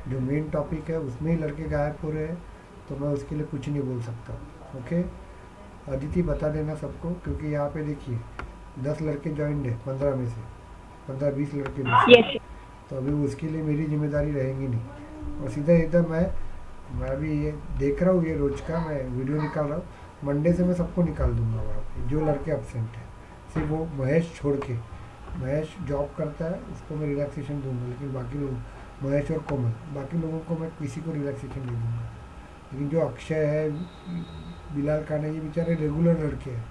जो main topic है उसमें ही लड़के गायब हो रहे हैं, तो मैं उसके लिए कुछ नहीं बोल सकता। ओके, अदिति बता देना सबको, क्योंकि यहाँ पे देखिए 10 लड़के ज्वाइंट है 15 में से, 15-20 लड़के में से, यस। तो अभी उसके लिए मेरी जिम्मेदारी रहेगी नहीं। और सीधा एकदम मैं अभी ये देख रहा हूँ, ये रोज का मैं वीडियो निकाल रहा हूँ। मंडे से मैं सबको निकाल दूंगा वहाँ पे जो लड़के अपसेंट हैं, सिर्फ वो महेश छोड़ के। महेश जॉब करता है, उसको मैं रिलैक्सेशन दूंगा, लेकिन बाकी लोग, महेश और कोमल, बाकी लोगों को मैं किसी को रिलैक्सेशन नहीं दूंगा। लेकिन जो अक्षय है, बिलाल खान है, ये बेचारे रेगुलर लड़के हैं।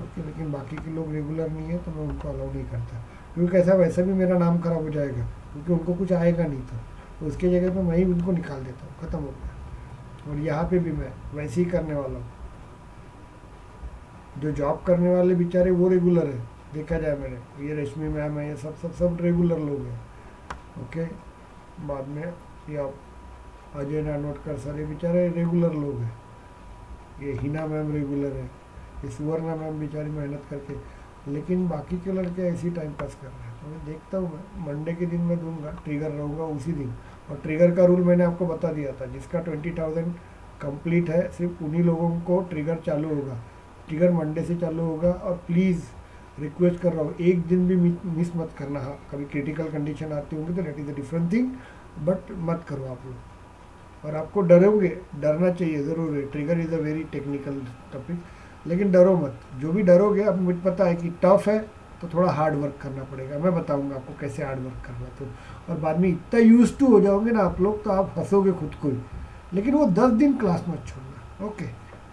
ओके, लेकिन बाकी के लोग रेगुलर नहीं है, तो मैं उनको अलाउ नहीं करता, क्योंकि कैसा वैसे भी मेरा नाम खराब हो जाएगा, क्योंकि उनको कुछ आएगा नहीं था। तो उसके जगह पे मैं ही उनको निकाल देता हूँ, ख़त्म हो गया। और यहाँ पे भी मैं वैसे ही करने वाला हूँ। जो जॉब करने वाले बेचारे वो रेगुलर है, देखा जाए मैंने, ये रश्मि मैम है, ये सब सब सब रेगुलर लोग हैं। ओके, बाद में ये अजय नानोटकर सर, ये बेचारे रेगुलर लोग हैं। ये हिना मैम रेगुलर है, ये सुवर्णा मैम बेचारी मेहनत करके, लेकिन बाकी के लड़के ऐसे ही टाइम पास कर रहे हैं। तो मैं देखता हूँ, मैं मंडे के दिन मैं दूंगा, ट्रिगर रहूँगा उसी दिन। और ट्रिगर का रूल मैंने आपको बता दिया था, जिसका 20,000 कंप्लीट है, सिर्फ उन्हीं लोगों को ट्रिगर चालू होगा। ट्रिगर मंडे से चालू होगा। और प्लीज़ रिक्वेस्ट कर रहा हूँ, एक दिन भी मिस मत करना। हाँ, कभी क्रिटिकल कंडीशन आती होंगी तो that is a different thing, but मत करो आप लोग। और आपको डरोगे, डरना चाहिए ज़रूर है, trigger is a very technical topic, लेकिन डरो मत। जो भी डरोगे, अब मुझे पता है कि टफ है, तो थोड़ा हार्ड वर्क करना पड़ेगा। मैं बताऊंगा आपको कैसे हार्ड वर्क करना। तो और बाद में इतना यूज टू हो जाओगे ना आप लोग, तो आप हंसोगे खुद को ही। लेकिन वो 10 दिन क्लास मत छोड़ना। ओके,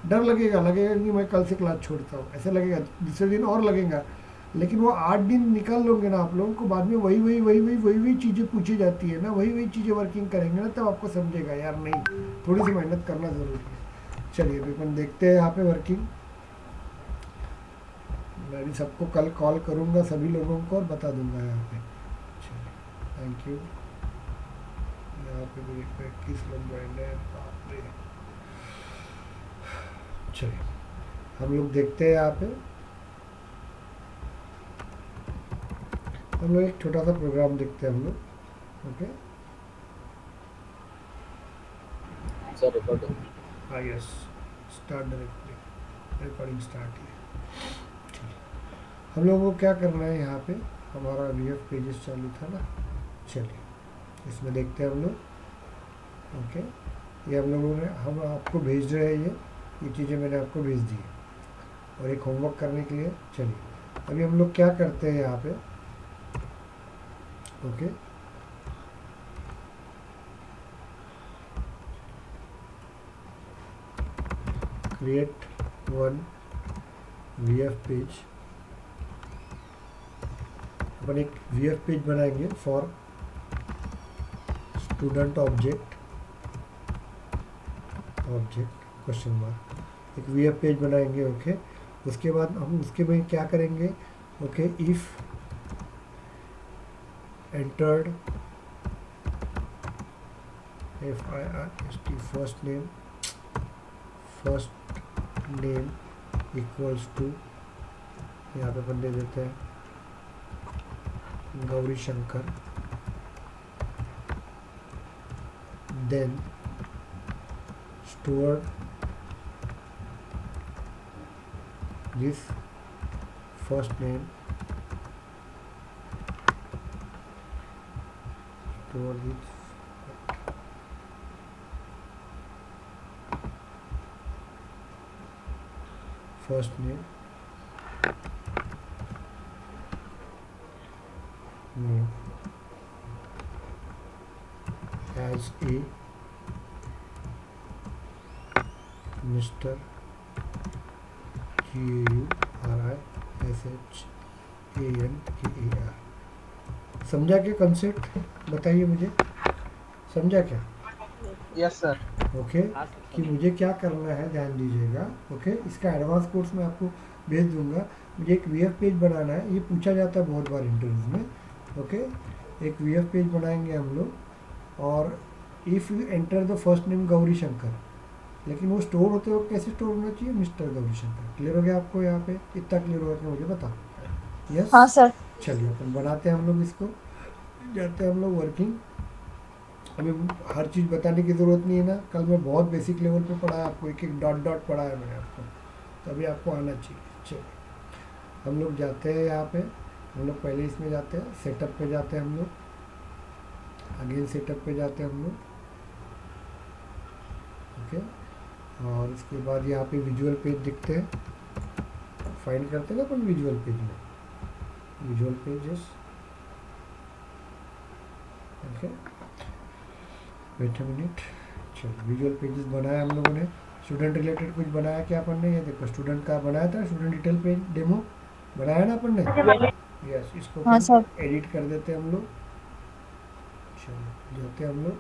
डर लगेगा, लगेगा कि मैं कल से क्लास छोड़ता हूँ, ऐसे लगेगा, दूसरे दिन और लगेगा। लेकिन वो 8 दिन निकाल लोगे ना आप लोगों को, बाद में वही चीज़ें पूछी जाती है ना, वही चीज़ें वर्किंग करेंगे ना, तब आपको समझेगा यार नहीं, थोड़ी सी मेहनत करना ज़रूरी है। चलिए अभी अपन देखते हैं यहाँ पे वर्किंग। मैं भी सबको कल कॉल करूँगा, सभी लोगों को, और बता दूंगा यहाँ पे। चलिए, थैंक यू। यहाँ पे भी 21 लोग ज्वाइन है, बाप रे। चलिए हम लोग देखते हैं यहाँ पे, हम लोग एक छोटा सा प्रोग्राम देखते हैं हम लोग। Okay, sir recording. हाँ yes, start directly, recording start है। चलिए, हम लोगों को क्या करना है यहाँ पे, हमारा वी एफ पेजेस चालू था ना। चलिए इसमें देखते हैं हम लोग। ओके, ये हम लोगों ने, हम आपको भेज रहे हैं, ये चीज़ें मैंने आपको भेज दी है, और एक होमवर्क करने के लिए। चलिए अभी हम लोग क्या करते हैं यहाँ पे। Okay, create one V F page. अपन एक वी एफ पेज बनाएंगे for student object, object question mark, एक वी एफ पेज बनाएंगे। ओके, उसके बाद हम उसके में क्या करेंगे। Okay, if entered, FIRST, first name equals to, यहाँ पे अपन दे देते हैं Gauri Shankar, then stored this first name, stored this first name as a Mr. GAURISHANKAR। समझा क्या कंसेप्ट, बताइए मुझे, समझा क्या। Yes sir. ओके, हाँ सर कि समझ मुझे क्या करना है, ध्यान दीजिएगा। ओके, इसका एडवांस कोर्स मैं आपको भेज दूंगा। मुझे एक वी एफ पेज बनाना है, ये पूछा जाता है बहुत बार इंटरव्यूज में। ओके, एक वी एफ पेज बनाएंगे हम लोग, और if you enter the first name Gauri Shankar, लेकिन वो स्टोर होते वक्त कैसे स्टोर होना चाहिए, मिस्टर गौरी शंकर। क्लियर हो गया आपको यहाँ पे, इतना क्लियर होगा कि मुझे बता। यस, हाँ सर। चलिए अपन बनाते हैं हम लोग इसको, जाते हैं हम लोग वर्किंग। अभी हर चीज़ बताने की ज़रूरत नहीं है ना, कल मैं बहुत बेसिक लेवल पे पढ़ाया आपको, एक एक डॉट डॉट पढ़ाया मैंने आपको, तभी आपको आना चाहिए। चलिए हम लोग जाते हैं यहाँ पे, हम लोग पहले इसमें जाते हैं, सेटअप पे जाते हैं हम लोग, अगेन सेटअप पे जाते हैं हम लोग, ओके। और इसके बाद यहाँ पे विजुअल पेज दिखते हैं, फाइंड करते हैं ना अपन विजुअल पेज में, visual pages, okay. Wait a minute, चलो विजुअल पेजेस बनाया हम लोगों ने। स्टूडेंट रिलेटेड कुछ बनाया क्या अपन ने? ये देखो स्टूडेंट का बनाया था, स्टूडेंट डिटेल पेज डेमो बनाया ना अपन ने, यस। इसको हाँ अपन सर। एडिट कर देते हैं हम लोग। चलो जाते हैं हम लोग,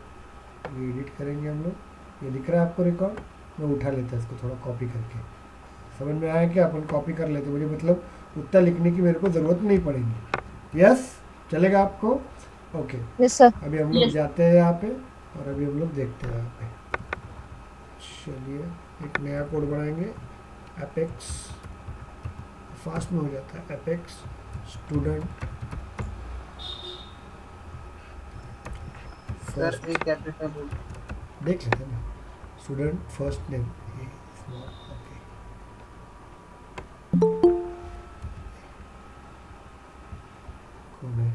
ये एडिट करेंगे हम लोग। ये दिख रहा है आपको रिकॉर्ड? मैं उठा लेता है इसको थोड़ा कॉपी करके, समझ में आया क्या? अपन कॉपी कर लेते, मुझे मतलब उतना लिखने की मेरे को ज़रूरत नहीं पड़ेगी। यस, चलेगा आपको? ओके। Yes sir. अभी हम लोग जाते हैं यहाँ पे, और अभी हम लोग देखते हैं यहाँ पे। चलिए एक नया कोड बनाएंगे, एपेक्स, फास्ट में हो जाता है, एपेक्स स्टूडेंट सर फर्स्ट, एक कैपिटल बोल। देख लेते हैं ना, स्टूडेंट फर्स्ट नेम, ओके। कौन है?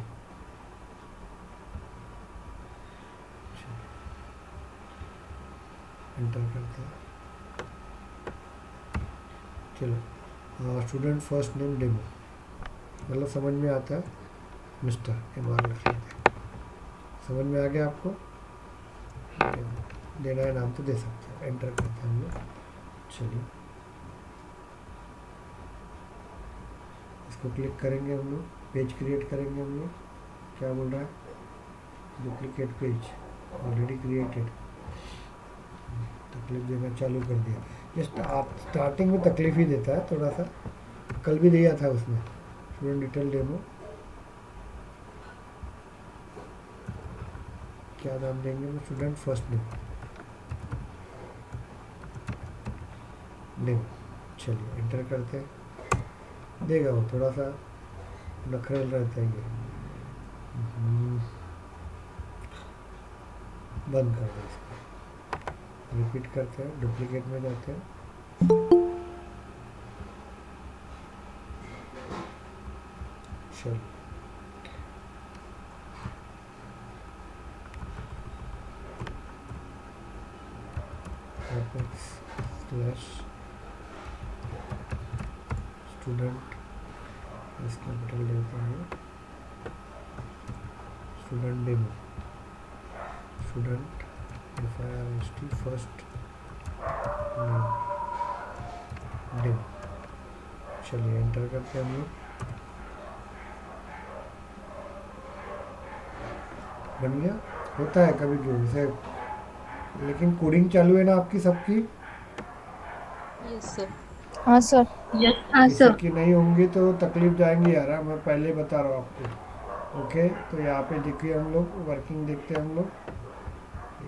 एंटर करते हैं, चलो स्टूडेंट फर्स्ट नेम डेमो, मतलब समझ में आता है, मिस्टर एमआर लिख लेते हैं। समझ में आ गया आपको? देना है नाम तो दे सकते हैं, एंटर करते हैं हम लोग। चलिए इसको क्लिक करेंगे हम लोग, पेज क्रिएट करेंगे हम लोग। क्या बोल रहा है? डुप्लीकेट पेज ऑलरेडी क्रिएटेड, तकलीफ देना चालू कर दिया। जस्ट आप स्टार्टिंग में तकलीफ ही देता है थोड़ा सा, कल भी दिया था उसमें, स्टूडेंट डिटेल डेमो। क्या नाम देंगे? वो स्टूडेंट फर्स्ट नेम। चलिए एंटर करते हैं, देगा वो, थोड़ा सा नखरेल रहता है ये। बंद कर दो इसको, रिपीट करते हैं, डुप्लीकेट में जाते हैं, चलिए स्लैश स्टूडेंट, इस कैपिटल देते हैं, student demo, student FIRST first name demo. चलिए एंटर करते हैं हम लोग, बन गया। होता है कभी कभी से, लेकिन कोडिंग चालू है ना आपकी सबकी? Yes sir. हाँ सर। किसी की नहीं होंगी तो तकलीफ जाएंगी यार, मैं पहले बता रहा हूँ आपको। ओके, तो यहाँ पे देखिए हम लोग वर्किंग देखते हैं हम लोग,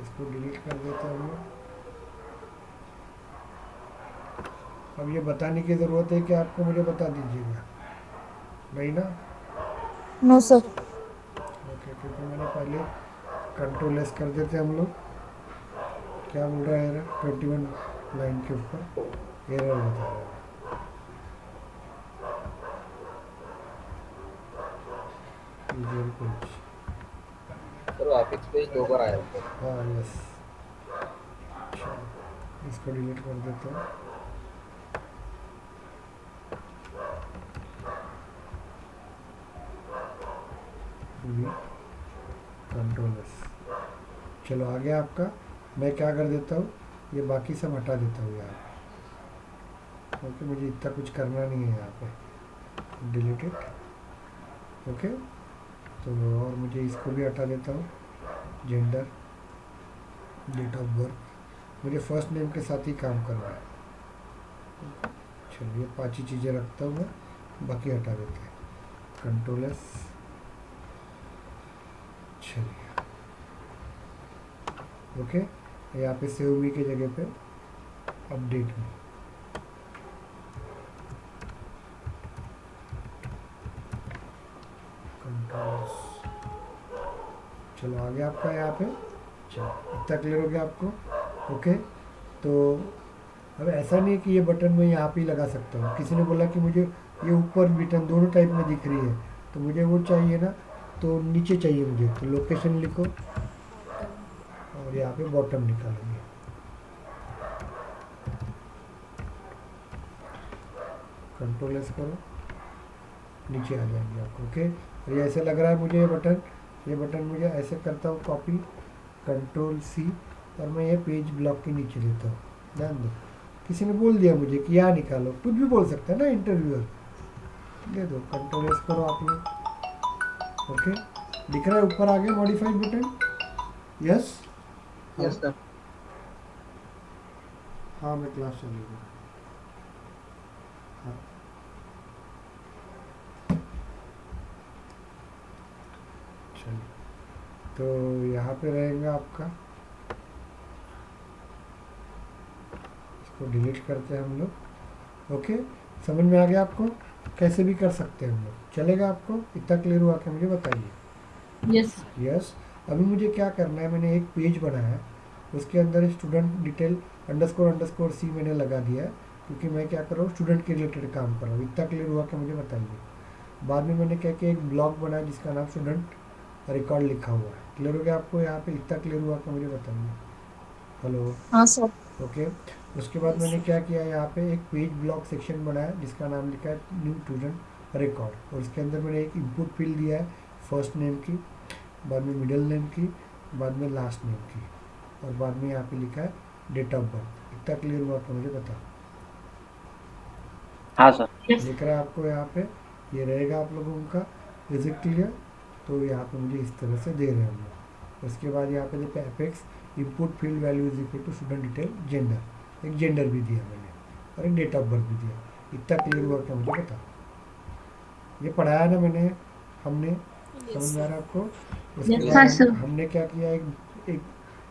इसको डिलीट कर देते हैं हम लोग। अब ये बताने की ज़रूरत है कि आपको? मुझे बता दीजिएगा, नहीं ना? No sir. ओके, क्योंकि मैंने पहले कंट्रोल एस कर देते हम लोग। क्या बोल रहा है एरर? 21 लाइन के ऊपर एरर बता रहा है। Visual page, sir apex page 2 बार आया था। हाँ यस। इसको डिलीट कर देते हैं, कंट्रोल एस। चलो आ गया आपका। मैं क्या कर देता हूँ, ये बाकी सब हटा देता हूँ यार, क्योंकि मुझे इतना कुछ करना नहीं है यहाँ पे, डिलीट इट। ओके, तो और मुझे इसको भी हटा देता हूँ, जेंडर, डेट ऑफ बर्थ, मुझे फर्स्ट नेम के साथ ही काम करना है। चलिए 5 ही चीज़ें रखता हूँ मैं, बाकी हटा देते हैं, कंट्रोल एस। चलिए ओके, यहाँ पे सेव मी के जगह पे अपडेट में, कंट्रोल। चलो आ गया आपका यहाँ पे, अच्छा, इतना क्लियर हो गया आपको? ओके, तो अब ऐसा नहीं है कि ये बटन मैं यहाँ पे ही लगा सकता हूँ। किसी ने बोला कि मुझे ये ऊपर बटन दोनों टाइप में दिख रही है, तो मुझे वो चाहिए ना, तो नीचे चाहिए मुझे, तो लोकेशन लिखो और यहाँ पे बॉटम निकालेंगे। कंट्रोल एस करो, नीचे आ जाएंगे आपको। ओके, और ये ऐसे लग रहा है मुझे ये बटन मुझे ऐसे करता हूँ कॉपी, कंट्रोल सी, और मैं ये पेज ब्लॉक के नीचे लेता हूँ। ध्यान दो, किसी ने बोल दिया मुझे कि यहाँ निकालो, कुछ भी बोल सकता है ना इंटरव्यूअर। दे दो, कंट्रोल एस करो आप लोग। ओके, दिख रहा है ऊपर आ गया modified button? Yes yes sir. हाँ, मैं क्लास चलेगा। हाँ, चलिए, तो यहाँ पे रहेगा आपका, इसको डिलीट करते हैं हम लोग। ओके, समझ में आ गया आपको? कैसे भी कर सकते हैं हम लोग, चलेगा आपको? इतना क्लियर हुआ कि मुझे बताइए। यस यस, अभी मुझे क्या करना है, मैंने एक पेज बनाया है, उसके अंदर स्टूडेंट डिटेल अंडरस्कोर सी मैंने लगा दिया है, क्योंकि मैं क्या कर रहा हूँ, स्टूडेंट के रिलेटेड काम कर रहा हूँ। इतना क्लियर हुआ कि मुझे बताइए। बाद में मैंने क्या किया, एक ब्लॉग बनाया जिसका नाम स्टूडेंट रिकॉर्ड लिखा हुआ है। क्लियर हो गया आपको यहाँ पे? इतना क्लियर हुआ कि मुझे बताइए। हेलो? हाँ सर। ओके, उसके बाद मैंने क्या किया, यहाँ पे एक पेज ब्लॉक सेक्शन बनाया जिसका नाम लिखा है न्यू स्टूडेंट रिकॉर्ड, और उसके अंदर मैंने एक इनपुट फील्ड दिया है फर्स्ट नेम की, बाद में मिडिल नेम की, बाद में लास्ट नेम की, और बाद में यहाँ पे लिखा है डेट ऑफ बर्थ। इतना क्लियर हुआ तो मुझे बताओ। हाँ सर। दिख रहा है आपको यहाँ पे? ये रहेगा आप लोगों का। Is it clear? तो यहाँ पे मुझे इस तरह से दे रहे हैं हम लोग। उसके बाद यहाँ पे देखो apex input field value is equal to student detail gender, एक जेंडर भी दिया मैंने और एक डेट ऑफ बर्थ भी दिया। इतना क्लियर हुआ क्या मुझे बताओ? ये पढ़ाया ना मैंने, हमने, समझ में आ रहा है आपको? उसके बाद हमने क्या किया,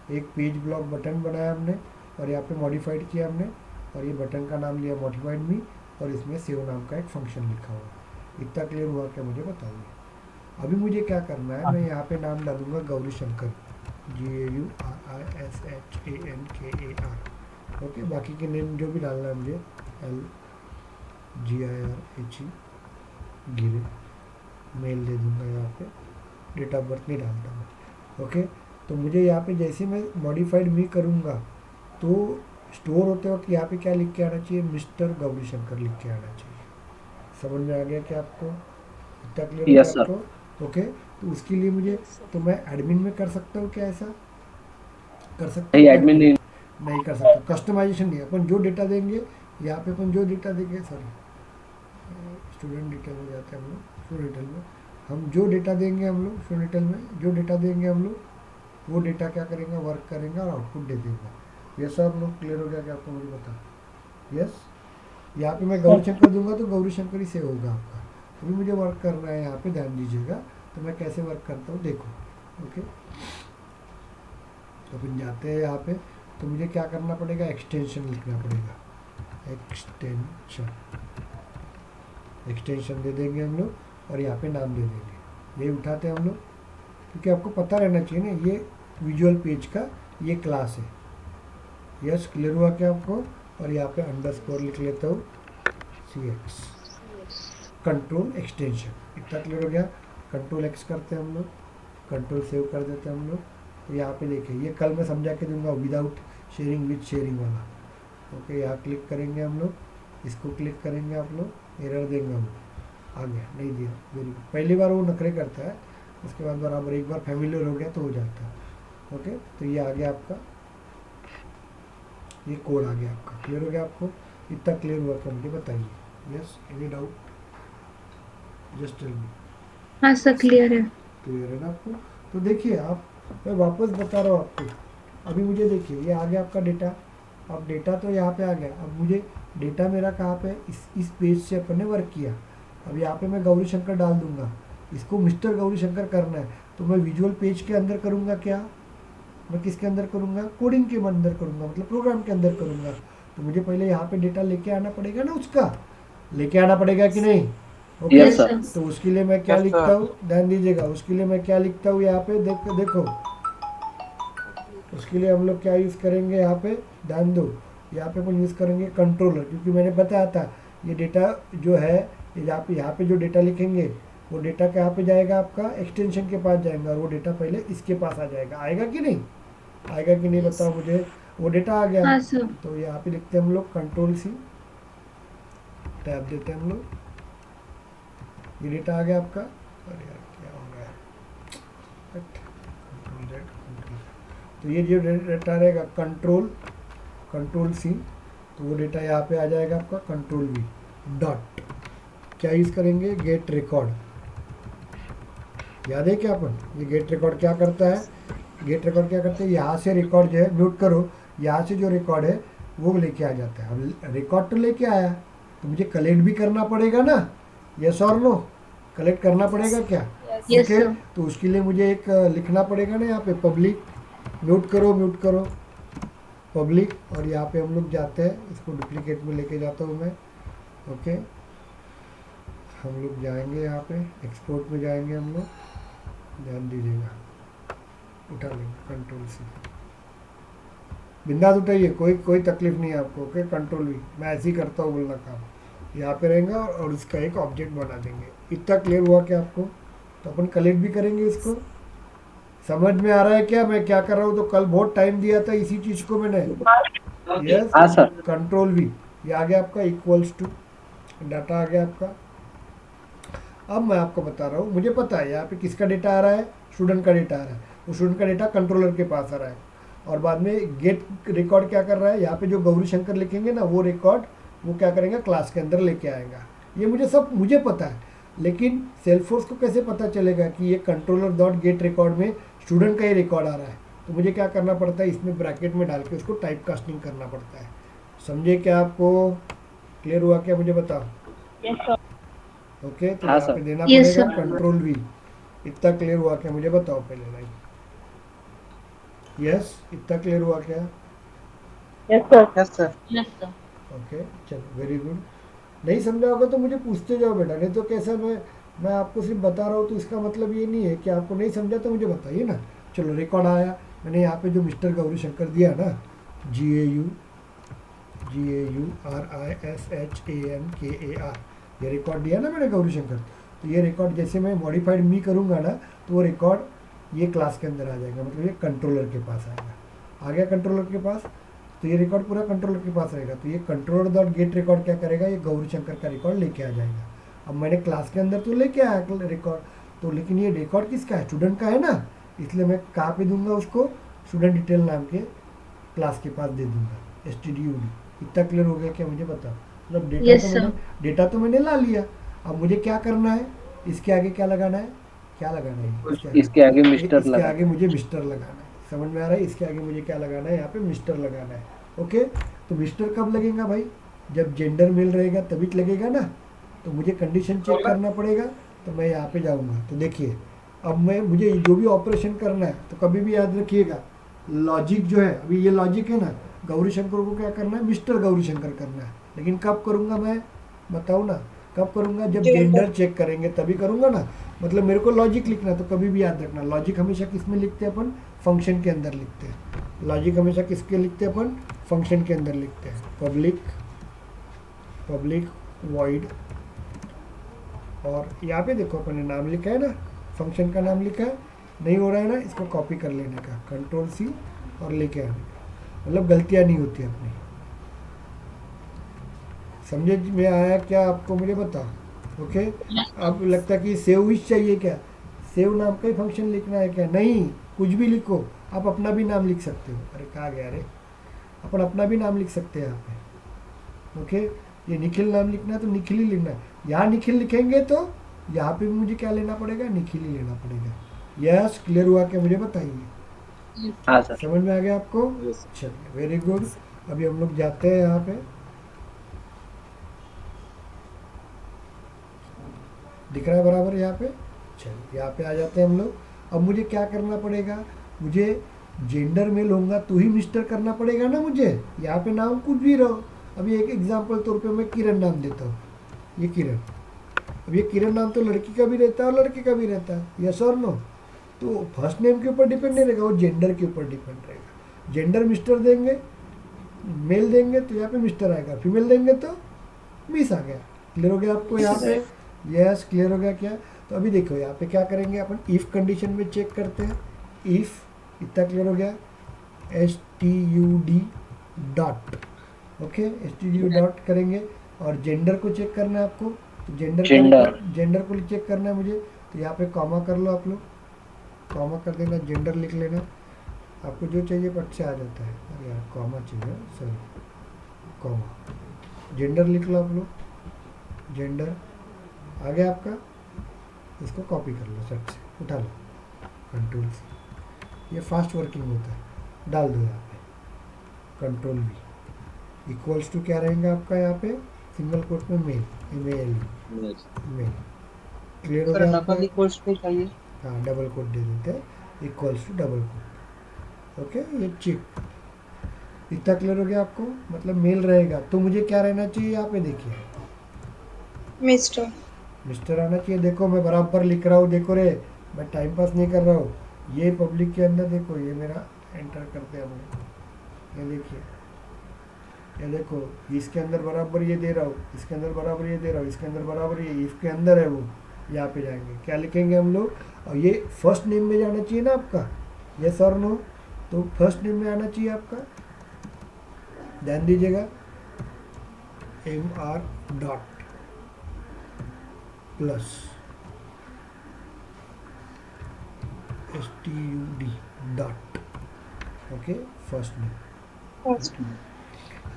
एक पेज ब्लॉक बटन बनाया हमने, और यहाँ पे मॉडिफाइड किया हमने, और ये बटन का नाम लिया मॉडिफाइड मी, और इसमें सेव नाम का एक फंक्शन लिखा हुआ। इतना क्लियर हुआ क्या मुझे बताइए? अभी मुझे क्या करना है, मैं यहाँ पे नाम डालूंगा गौरी शंकर, GAURISHANKAR। ओके, बाकी के नेम जो भी डालना है मुझे, LGIRHE गिरे, मेल दे दूंगा यहाँ पे, डेट ऑफ बर्थ नहीं डालता मैं। ओके, तो मुझे यहाँ पे जैसे मैं मॉडिफाइड मी करूँगा, तो स्टोर होते वक्त यहाँ पे क्या लिख के आना चाहिए, मिस्टर गौरी शंकर लिख के आना चाहिए। समझ में आ गया क्या आपको? इतना क्लियर हो यस गया सर। आपको? ओके, तो उसके लिए मुझे, तो मैं एडमिन में कर सकता हूँ क्या? ऐसा कर सकता हूँ नहीं, क्या? एडमिन नहीं। नहीं कर सकता। कस्टमाइजेशन नहीं, अपन जो डेटा देंगे, यहाँ पे अपन जो डेटा देंगे, सॉरी स्टूडेंट डिटेल में जाते हैं हम लोग, स्टूडेंट डिटेल में हम जो डेटा देंगे, हम लोग स्टूडेंट डिटेल में जो डेटा देंगे हम लोग, वो डेटा क्या करेंगे, वर्क करेंगे और आउटपुट दे देंगे। ये सब लोग क्लियर हो गया क्या आपको? मुझे बता। यस, यहाँ पे मैं गौरी शंकर दूंगा तो गौरी शंकर ही सेव होगा आपका। अभी मुझे वर्क करना है यहाँ पे, ध्यान दीजिएगा, तो मैं कैसे वर्क करता हूँ देखो। ओके, तो फिर जाते हैं यहाँ पे, तो मुझे क्या करना पड़ेगा, एक्सटेंशन लिखना पड़ेगा, एक्सटेंशन दे देंगे हम लोग, और यहाँ पे नाम दे देंगे। ये उठाते हैं हम लोग, क्योंकि आपको पता रहना चाहिए ना, ये विजुअल पेज का ये क्लास है। यस, क्लियर हुआ क्या आपको? और यहाँ पे अंडरस्कोर लिख लेता हूँ CX, कंट्रोल एक्सटेंशन। इतना क्लियर हो गया? कंट्रोल X करते हैं हम लोग, कंट्रोल सेव कर देते हैं हम लोग। तो यहाँ पे देखिए, ये कल मैं समझा के दूंगा विदाउट शेयरिंग विद शेयरिंग वाला। ओके, यहाँ क्लिक करेंगे हम लोग, इसको क्लिक करेंगे आप लोग, एरर देंगे हम लोग, आ गया, नहीं दिया, वेरी गुड। पहली बार वो नखरे करता है, उसके बाद बराबर एक बार फैमिलियर हो गया तो हो जाता है। ओके, तो ये आ गया आपका, ये कोड आ गया आपका। क्लियर हो गया आपको? इतना क्लियर हुआ क्या मुझे बताइए? Yes, any doubt? Just tell me. हाँ सर, क्लियर है। क्लियर है ना आपको? तो देखिए आप, मैं वापस बता रहा हूँ आपको, अभी मुझे देखिए ये आ गया आपका डेटा। अब डेटा तो यहाँ पे आ गया, अब मुझे डेटा मेरा कहाँ पे, इस पेज से अपन ने वर्क किया। अब यहाँ पे मैं गौरी शंकर डाल दूंगा, इसको मिस्टर गौरी शंकर करना है, तो मैं विजुअल पेज के अंदर करूँगा क्या, मैं किसके अंदर करूँगा, कोडिंग के अंदर करूँगा, मतलब प्रोग्राम के अंदर करूँगा। तो मुझे पहले यहाँ पे डेटा लेके आना पड़ेगा ना, उसका लेके आना पड़ेगा कि नहीं? Okay, yes sir. तो उसके लिए मैं क्या Yes, लिखता sir. हूँ, ध्यान दीजिएगा, उसके लिए मैं क्या लिखता हूँ यहाँ पे, देखो तो उसके लिए हम लोग क्या यूज़ करेंगे यहाँ पे, ध्यान दो, यहाँ पे अपन यूज़ करेंगे कंट्रोलर, क्योंकि मैंने बताया था ये डेटा जो है, ये यहाँ पे जो डेटा लिखेंगे वो डेटा कहाँ पे जाएगा, आपका एक्सटेंशन के पास जाएगा, और वो डेटा पहले इसके पास आ जाएगा। आएगा कि नहीं, आएगा कि नहीं Yes. बताओ मुझे। वो डेटा आ गया, हाँ सर। तो यहाँ पे लिखते हैं हम लोग कंट्रोल सी, टैब देते हैं हम लोग, ये डेटा आ गया आपका। अरे यार क्या हो गया, कंट्रोल Z, कंट्रोल, तो ये जो डेटा रहेगा कंट्रोल सी, तो वो डेटा यहाँ पे आ जाएगा आपका कंट्रोल V डॉट, क्या यूज़ करेंगे, गेट रिकॉर्ड। याद है क्या अपन, ये गेट रिकॉर्ड क्या करता है, गेट रिकॉर्ड क्या करते हैं, यहाँ से रिकॉर्ड जो है, म्यूट करो, यहाँ से जो रिकॉर्ड है वो लेके आ जाता है। अब रिकॉर्ड तो लेके आया, तो मुझे कलेक्ट भी करना पड़ेगा ना, यस और नो, कलेक्ट करना पड़ेगा क्या, यस ओके। सर। तो उसके लिए मुझे एक लिखना पड़ेगा ना यहाँ पे, पब्लिक, म्यूट करो पब्लिक, और यहाँ पे हम लोग जाते हैं, इसको डुप्लीकेट में लेके जाता हूँ मैं, ओके। हम लोग जाएंगे यहाँ पे एक्सपोर्ट में जाएंगे हम लोग, ध्यान दीजिएगा, उठा लेंगे कंट्रोल सी, बिंदास उठाइए, कोई तकलीफ नहीं है आपको, ओके। कंट्रोल भी मैं ऐसे ही करता हूँ बोलना काम, यहाँ पे रहेगा और उसका एक ऑब्जेक्ट बना देंगे। इतना क्लियर हुआ क्या आपको, तो अपन कलेक्ट भी करेंगे इसको, समझ में आ रहा है क्या मैं क्या कर रहा हूँ। तो कल बहुत टाइम दिया था इसी चीज़ को मैंने, यस। हाँ सर। कंट्रोल भी, ये आ गया आपका, इक्वल्स टू, डाटा आ गया आपका। अब मैं आपको बता रहा हूँ, मुझे पता है यहाँ पे किसका डेटा आ रहा है, स्टूडेंट का डेटा आ रहा है, वो स्टूडेंट का डेटा कंट्रोलर के पास आ रहा है, और बाद में गेट रिकॉर्ड क्या कर रहा है, यहाँ पे जो गौरी शंकर लिखेंगे ना, वो रिकॉर्ड वो क्या करेंगे, क्लास के अंदर लेके आएगा। ये मुझे पता है, लेकिन सेल्फोर्स को कैसे पता चलेगा कि ये कंट्रोलर डॉट गेट रिकॉर्ड में स्टूडेंट का ही रिकॉर्ड आ रहा है। तो मुझे क्या करना पड़ता है, इसमें ब्रैकेट में डाल के उसको टाइप कास्टिंग करना पड़ता है। समझे क्या, आपको क्लियर हुआ क्या, मुझे बताओ। ओके, तो हाँ यहाँ सर। पे देना Yes, पड़ेगा sir. Control V। इतना क्लियर हुआ क्या, मुझे बताओ पहले लाइन, यस, इतना क्लियर हुआ क्या, yes sir. Yes, sir. Okay, चलो वेरी गुड। नहीं समझा होगा तो मुझे पूछते जाओ बेटा, नहीं तो कैसा मैं आपको सिर्फ बता रहा हूँ, तो इसका मतलब ये नहीं है कि आपको नहीं समझा तो मुझे बताइए ना। चलो रिकॉर्ड आया, मैंने यहाँ पे जो मिस्टर गौरी शंकर दिया ना, GAURISHANKAR, ये रिकॉर्ड दिया ना मैंने गौरी शंकर। तो ये रिकॉर्ड जैसे मैं मॉडिफाइड मी करूँगा ना, तो वो रिकॉर्ड ये क्लास के अंदर आ जाएगा, मतलब ये कंट्रोलर के पास आएगा। आ गया कंट्रोलर के पास, तो ये रिकॉर्ड पूरा कंट्रोलर के पास रहेगा। तो ये कंट्रोलर डॉट गेट रिकॉर्ड क्या करेगा, ये गौरी शंकर का रिकॉर्ड लेके आ जाएगा। अब मैंने क्लास के अंदर तो लेके आया रिकॉर्ड, तो लेकिन ये रिकॉर्ड किसका है, स्टूडेंट का है ना, इसलिए मैं कहाँ पे दूंगा उसको, स्टूडेंट डिटेल नाम के क्लास के पास दे दूंगा, STDUD। इतना क्लियर हो गया क्या, मुझे बता। मतलब Yes, sir. डेटा तो मैंने ला लिया, अब मुझे क्या करना है, इसके आगे क्या लगाना है, क्या लगाना है, इसके आगे मिस्टर इसके लगा। आगे मुझे मिस्टर लगाना है। समझ में आ रहा है, इसके आगे मुझे क्या लगाना है, यहाँ पे मिस्टर लगाना है, ओके। तो मिस्टर कब लगेगा भाई, जब जेंडर मेल रहेगा तभी लगेगा ना। तो मुझे कंडीशन चेक करना पड़ेगा, तो मैं यहाँ पे जाऊँगा। तो देखिए, अब मुझे जो भी ऑपरेशन करना है, तो कभी भी याद रखिएगा, लॉजिक जो है, अभी ये लॉजिक है ना, गौरी शंकर को क्या करना है, मिस्टर गौरी शंकर करना है। लेकिन कब करूँगा मैं, बताऊँ ना, कब करूँगा, जब जेंडर चेक करेंगे तभी करूँगा ना। मतलब मेरे को लॉजिक लिखना, तो कभी भी याद रखना, लॉजिक हमेशा किस में लिखते हैं अपन, फंक्शन के अंदर लिखते हैं। लॉजिक हमेशा किसके लिखते हैं अपन, फंक्शन के अंदर लिखते हैं। पब्लिक वॉइड, और यहाँ पे देखो अपन ने नाम लिखा है ना, फंक्शन का नाम लिखा है, नहीं हो रहा है ना, इसको कॉपी कर लेने का, कंट्रोल C और लेके आने का, मतलब गलतियाँ नहीं होती अपनी। समझे में आया क्या आपको, मुझे बताओ, ओके। अब लगता है कि सेव इस चाहिए क्या, सेव नाम का ही फंक्शन लिखना है क्या, नहीं, कुछ भी लिखो, आप अपना भी नाम लिख सकते हो। अरे कहाँ गया रे, अपन अपना भी नाम लिख सकते हैं यहाँ पे, ओके। ये निखिल नाम लिखना है तो निखिल ही लिखना है, यहाँ निखिल लिखेंगे तो यहाँ पे भी मुझे क्या लेना पड़ेगा, निखिल ही लेना पड़ेगा। यस, क्लियर हुआ क्या, मुझे बताइए, हाँ सर। समझ में आ गया आपको, चलिए वेरी गुड। अभी हम लोग जाते हैं यहाँ पे, दिख रहा है बराबर यहाँ पे, चलिए यहाँ पे आ जाते हैं हम लोग। अब मुझे क्या करना पड़ेगा, मुझे जेंडर मेल होगा तो ही मिस्टर करना पड़ेगा ना मुझे, यहाँ पे नाम कुछ भी रहो। अभी एक एग्जांपल तौर पे मैं किरण नाम देता हूँ, ये किरण। अब ये किरण नाम तो लड़की का भी रहता है और लड़के का भी रहता है, यस और नो। तो फर्स्ट नेम के ऊपर डिपेंड नहीं रहेगा, वो जेंडर के ऊपर डिपेंड रहेगा। जेंडर मिस्टर देंगे, मेल देंगे तो यहाँ पे मिस्टर आएगा, फीमेल देंगे तो मिस आ गया। क्लियर हो गया आपको यहाँ पे? यस, क्लियर हो गया क्या? तो अभी देखो यहाँ पे क्या करेंगे अपन, इफ़ कंडीशन में चेक करते हैं। इफ़, इतना क्लियर हो गया, STUD dot, okay, STUD dot करेंगे और जेंडर को चेक करना है आपको, तो जेंडर को चेक करना है मुझे, तो यहाँ पे कॉमा कर लो आप लोग, कॉमा कर देना, जेंडर लिख लेना, आपको जो चाहिए पट से आ जाता है। अरे यार कॉमा चाहिए, सॉरी, कॉमा, जेंडर लिख लो आप लोग, जेंडर आ गया आपका, इसको कॉपी कर लो, सेट से उठा लो, कंट्रोल से, ये फास्ट वर्किंग होता है, डाल दो यहाँ पे, कंट्रोल V, इक्वल्स टू क्या रहेगा आपका यहाँ पे, सिंगल कोट में मेल, MEL, मेल। क्लियर हो गया आपका? इक्वल्स पे चाहिए। हाँ, डबल कोट दे देते हैं, equals to double quote, okay, ये चेक, इतना क्लियर हो गया आपको? मतलब मेल रहेगा तो मुझे क्या रहना चाहिए यहाँ पे, देखिए मिस्टर। मिस्टर आना चाहिए। देखो मैं बराबर लिख रहा हूँ, देखो रे, मैं टाइम पास नहीं कर रहा हूँ, ये पब्लिक के अंदर देखो, ये मेरा एंटर करते हैं हमने, ये देखिए, ये देखो, इसके अंदर बराबर ये दे रहा हूँ, इसके अंदर बराबर ये दे रहा हूँ, इसके अंदर बराबर ये, इसके अंदर है वो, यहाँ पे जाएंगे, क्या लिखेंगे हम लोग, और ये फर्स्ट नेम में जाना चाहिए ना आपका, यस और नो, तो फर्स्ट नेम में आना चाहिए आपका, ध्यान दीजिएगा, MR dot plus STUD dot, okay, first name,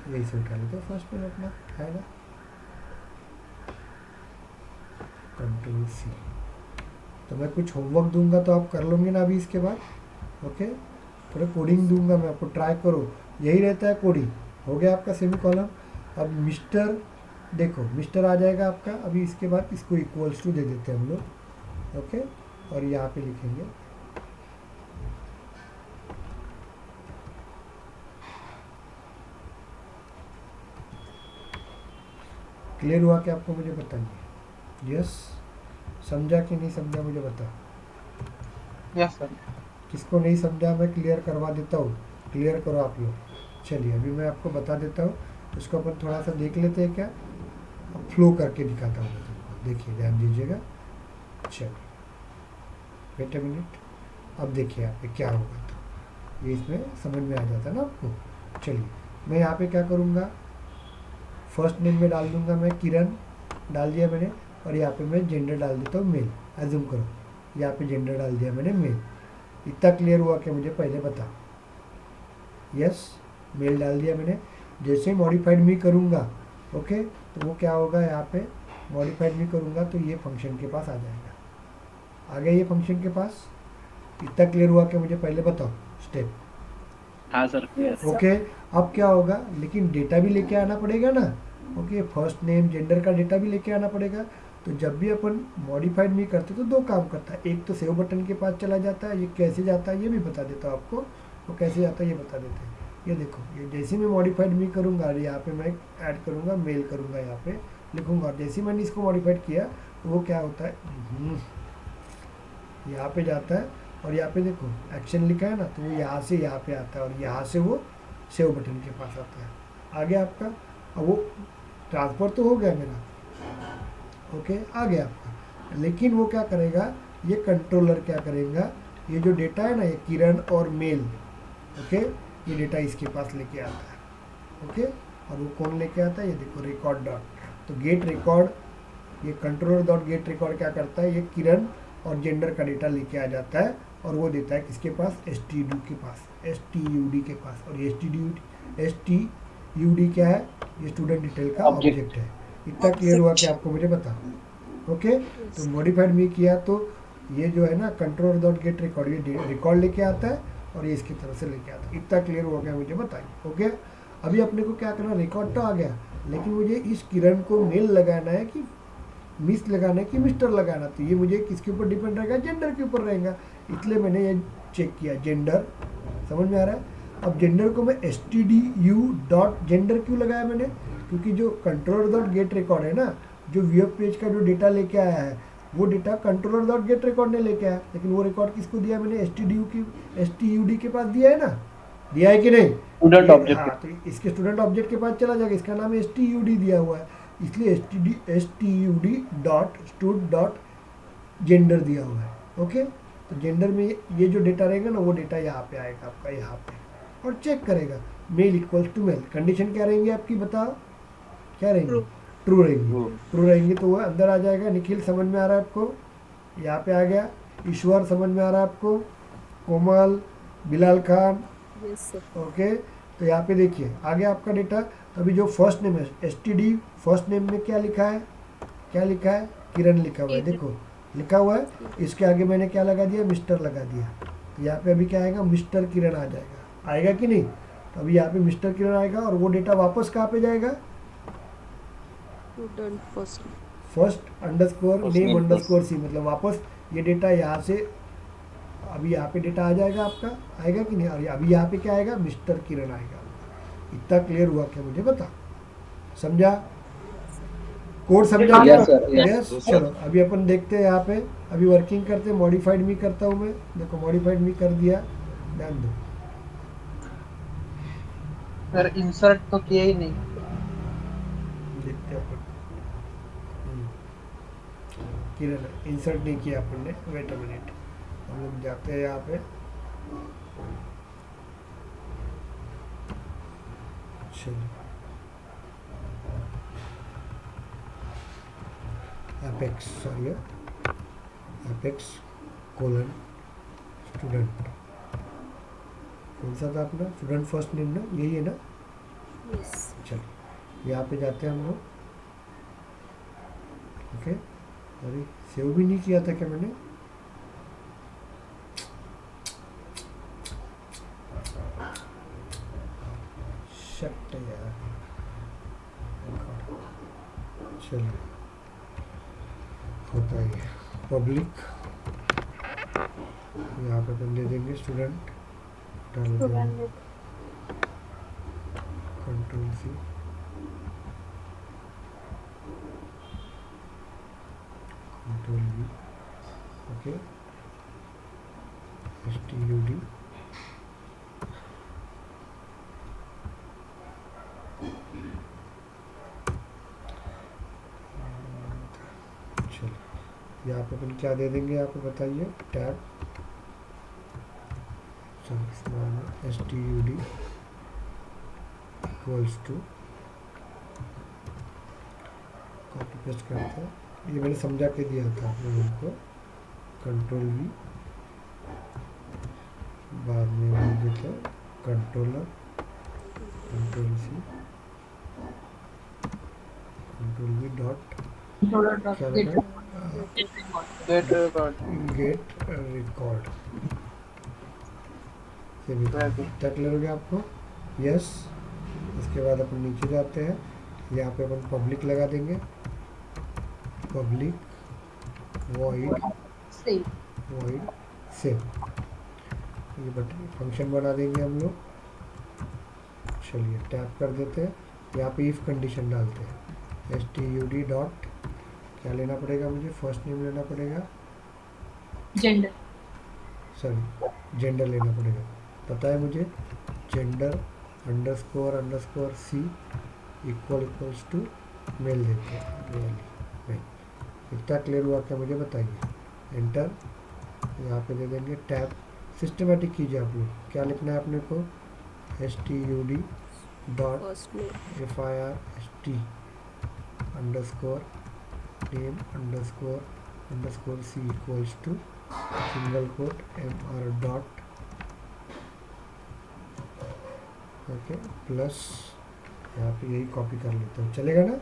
यही से उठा लेते, फर्स्ट नेम अपना है ना, कंट्रोल C। तो मैं कुछ होमवर्क दूंगा तो आप कर लोगे ना अभी इसके बाद, ओके, थोड़ा कोडिंग दूंगा मैं आपको, ट्राई करो, यही रहता है कोडिंग। हो गया आपका सेमी कॉलम। अब मिस्टर, देखो मिस्टर आ जाएगा आपका, अभी इसके बाद इसको इक्वल्स टू दे देते हैं हम लोग, ओके, और यहाँ पे लिखेंगे क्लियर हुआ कि आपको, मुझे बताइए, यस, समझा कि नहीं समझा मुझे बता, यस सर। किसको नहीं समझा मैं क्लियर करवा देता हूँ, क्लियर करो आप लोग। चलिए अभी मैं आपको बता देता हूँ, उसको अपन थोड़ा सा देख लेते हैं क्या, अब फ्लो करके दिखाता हूँ मैं तुमको, देखिए ध्यान दीजिएगा, चलो वेट अ मिनट, अब देखिए यहाँ पे क्या होगा, तो ये इसमें समझ में आ जाता है ना आपको। चलिए मैं यहाँ पे क्या करूँगा, फर्स्ट नेम में डाल दूँगा मैं किरण, डाल दिया मैंने, और यहाँ पे मैं जेंडर डाल देता हूँ मेल, एज्यूम करो यहाँ पे जेंडर डाल दिया मैंने मेल। इतना क्लियर हुआ कि मुझे पहले बता, यस, मेल डाल दिया मैंने, जैसे मॉडिफाइड मी करूँगा, ओके, तो वो क्या होगा, यहाँ पे मॉडिफाइड मी करूँगा तो ये फंक्शन के पास आ जाएगा, आ गया ये फंक्शन के पास। इतना क्लियर हुआ कि मुझे पहले बताओ स्टेप, हाँ सर। ओके। अब क्या होगा, लेकिन डेटा भी लेके आना पड़ेगा ना, ओके, फर्स्ट नेम जेंडर का डेटा भी लेके आना पड़ेगा। तो जब भी अपन मॉडिफाइड मी करते तो दो काम करता है, एक तो सेव बटन के पास चला जाता है, ये कैसे जाता है ये भी बता देता हूँ आपको, वो कैसे जाता है ये बता देते हैं। ये देखो, ये जैसे मैं मॉडिफाइड मी करूँगा, यहाँ पे मैं ऐड करूँगा मेल करूँगा, यहाँ पे लिखूँगा, और जैसे मैंने इसको मॉडिफाइड किया तो वो क्या होता है, यहाँ पे जाता है, और यहाँ पे देखो एक्शन लिखा है ना, तो वो यहाँ से यहाँ पे आता है, और यहाँ से वो सेव बटन के पास आता है। आ गया आपका, अब वो ट्रांसफ़र तो हो गया मेरा, ओके, आ गया आपका। लेकिन वो क्या करेगा, ये कंट्रोलर क्या करेगा, ये जो डेटा है ना, ये किरण और मेल, ओके, ये डेटा इसके पास लेके आता है, ओके, और वो कौन लेके आता है, ये देखो रिकॉर्ड डॉट, तो गेट रिकॉर्ड, ये कंट्रोलर डॉट गेट रिकॉर्ड क्या करता है, ये किरण और जेंडर का डेटा लेके आ जाता है, और वो देता है किसके पास, STUD के पास, STUD के पास। और ये STUD क्या है, ये स्टूडेंट डिटेल का ऑब्जेक्ट है। इतना क्लियर हुआ कि आपको मुझे बता, ओके। तो मॉडिफाइड मी किया तो ये जो है ना कंट्रोलर डॉट गेट रिकॉर्ड, ये रिकॉर्ड लेके आता है, और ये इसकी तरफ से लेके आता है। इतना क्लियर हो गया मुझे, बताइए, ओके। अभी अपने को क्या करना, रिकॉर्ड तो आ गया, लेकिन मुझे इस किरण को मेल लगाना है कि मिस लगाना है कि मिस्टर लगाना, तो ये मुझे किसके ऊपर डिपेंड रहेगा, जेंडर के ऊपर रहेगा, इसलिए मैंने ये चेक किया, जेंडर, समझ में आ रहा है। अब जेंडर को मैं STDU डॉट जेंडर क्यों लगाया मैंने, क्योंकि जो कंट्रोलर डॉट गेट रिकॉर्ड है ना, जो VF पेज का जो डेटा लेके आया है, वो data controller dot gate record ने लेके आया, लेकिन वो रिकॉर्ड किसको दिया मैंने, STUD के पास दिया है ना, दिया है कि नहीं? स्टूडेंट ये- ऑब्जेक्ट हाँ, तो इसके स्टूडेंट ऑब्जेक्ट के पास चला जाएगा, इसका नाम stud दिया हुआ है, इसलिए stud dot stood dot gender दिया हुआ है। ओके, तो जेंडर में ये जो डेटा रहेगा ना, वो डेटा यहाँ पे आएगा आपका, यहाँ पे, और चेक करेगा male equals to male. Condition क्या रहेंगी आपकी, बताओ क्या रहेंगी? True. ट्रू रहेंगी। True. ट्रू रहेंगी तो वो अंदर आ जाएगा। निखिल समझ में आ रहा है आपको? यहाँ पे आ गया। ईश्वर समझ में आ रहा है आपको? Komal, Bilal Khan, Yes, sir. Okay. तो यहाँ पे देखिए आ गया आपका डेटा। अभी जो फर्स्ट नेम है STD, फर्स्ट नेम में क्या लिखा है, क्या लिखा है? किरण लिखा हुआ है, किरण। देखो लिखा हुआ है। इसके आगे मैंने क्या लगा दिया, मिस्टर लगा दिया। तो यहाँ पे अभी क्या आएगा, मिस्टर किरण आ जाएगा, आएगा कि नहीं? तो अभी यहाँ पे मिस्टर किरण आएगा, और वो डेटा वापस कहाँ पे जाएगा? Student first. First underscore First name name underscore C, मतलब वापस ये डेटा यहाँ से, अभी यहाँ पे डेटा आ जाएगा आपका, आएगा कि नहीं? और अभी यहाँ पे क्या आएगा, मिस्टर किरण आएगा। इतना क्लियर हुआ क्या, मुझे बता, समझा? कोड समझा? Yes, sir. Yes. यस। चलो अभी अपन देखते हैं यहाँ पे, अभी वर्किंग करते हैं। मॉडिफाइड मी करता हूँ मैं, देखो मॉडिफाइड मी कर दिया, ध्यान दो। सर इंसर्ट तो किया ही नहीं। देखते हैं अपन। किरण इंसर्ट नहीं किया अपन ने, वेट अ मिनट, हम लोग जाते हैं यहाँ पे। चलिए apex, sorry apex colon student, कौन सा था अपना स्टूडेंट फर्स्ट नेम ना, यही है ना? Yes. चलिए यहाँ पे जाते हैं हम लोग। ओके, अरे सेव भी नहीं किया था क्या मैंने? शट यार, चलिए होता ही है। पब्लिक यहाँ पे अपन दे देंगे स्टूडेंट, डाल देंगे control C, control V, okay, STUD चलो यहाँ पे अपन क्या दे देंगे, यहाँ पे बताइए? Tab STUD equals to, copy paste करते हैं, ये मैंने समझा के दिया था आप लोगों को। कंट्रोल वी, बाद में हम देते हैं controller, control C, control V dot क्या लगा, गेट रिकॉर्ड। Get record. इतना क्लियर हो गया आपको? यस। इसके बाद अपन नीचे जाते हैं, यहाँ पे अपन पब्लिक लगा देंगे, पब्लिक वॉइड सेव, ये बटन फंक्शन बना देंगे हम लोग। चलिए टैप कर देते हैं, यहाँ पे इफ कंडीशन डालते हैं। STUD डॉट क्या लेना पड़ेगा मुझे, फर्स्ट नेम लेना पड़ेगा, जेंडर, सॉरी जेंडर लेना पड़ेगा, पता है मुझे, gender underscore underscore C equals to male देते हैं, रियली नहीं। इतना क्लियर हुआ क्या, मुझे बताइए? एंटर, यहाँ पे दे देंगे टैब, सिस्टमेटिक कीजिए आप लोग, क्या लिखना है अपने को? STUD dot First name. FIRST underscore name underscore C equals to single quote MR dot, okay, plus यहाँ पे यही कॉपी कर लेता हूँ, चलेगा ना?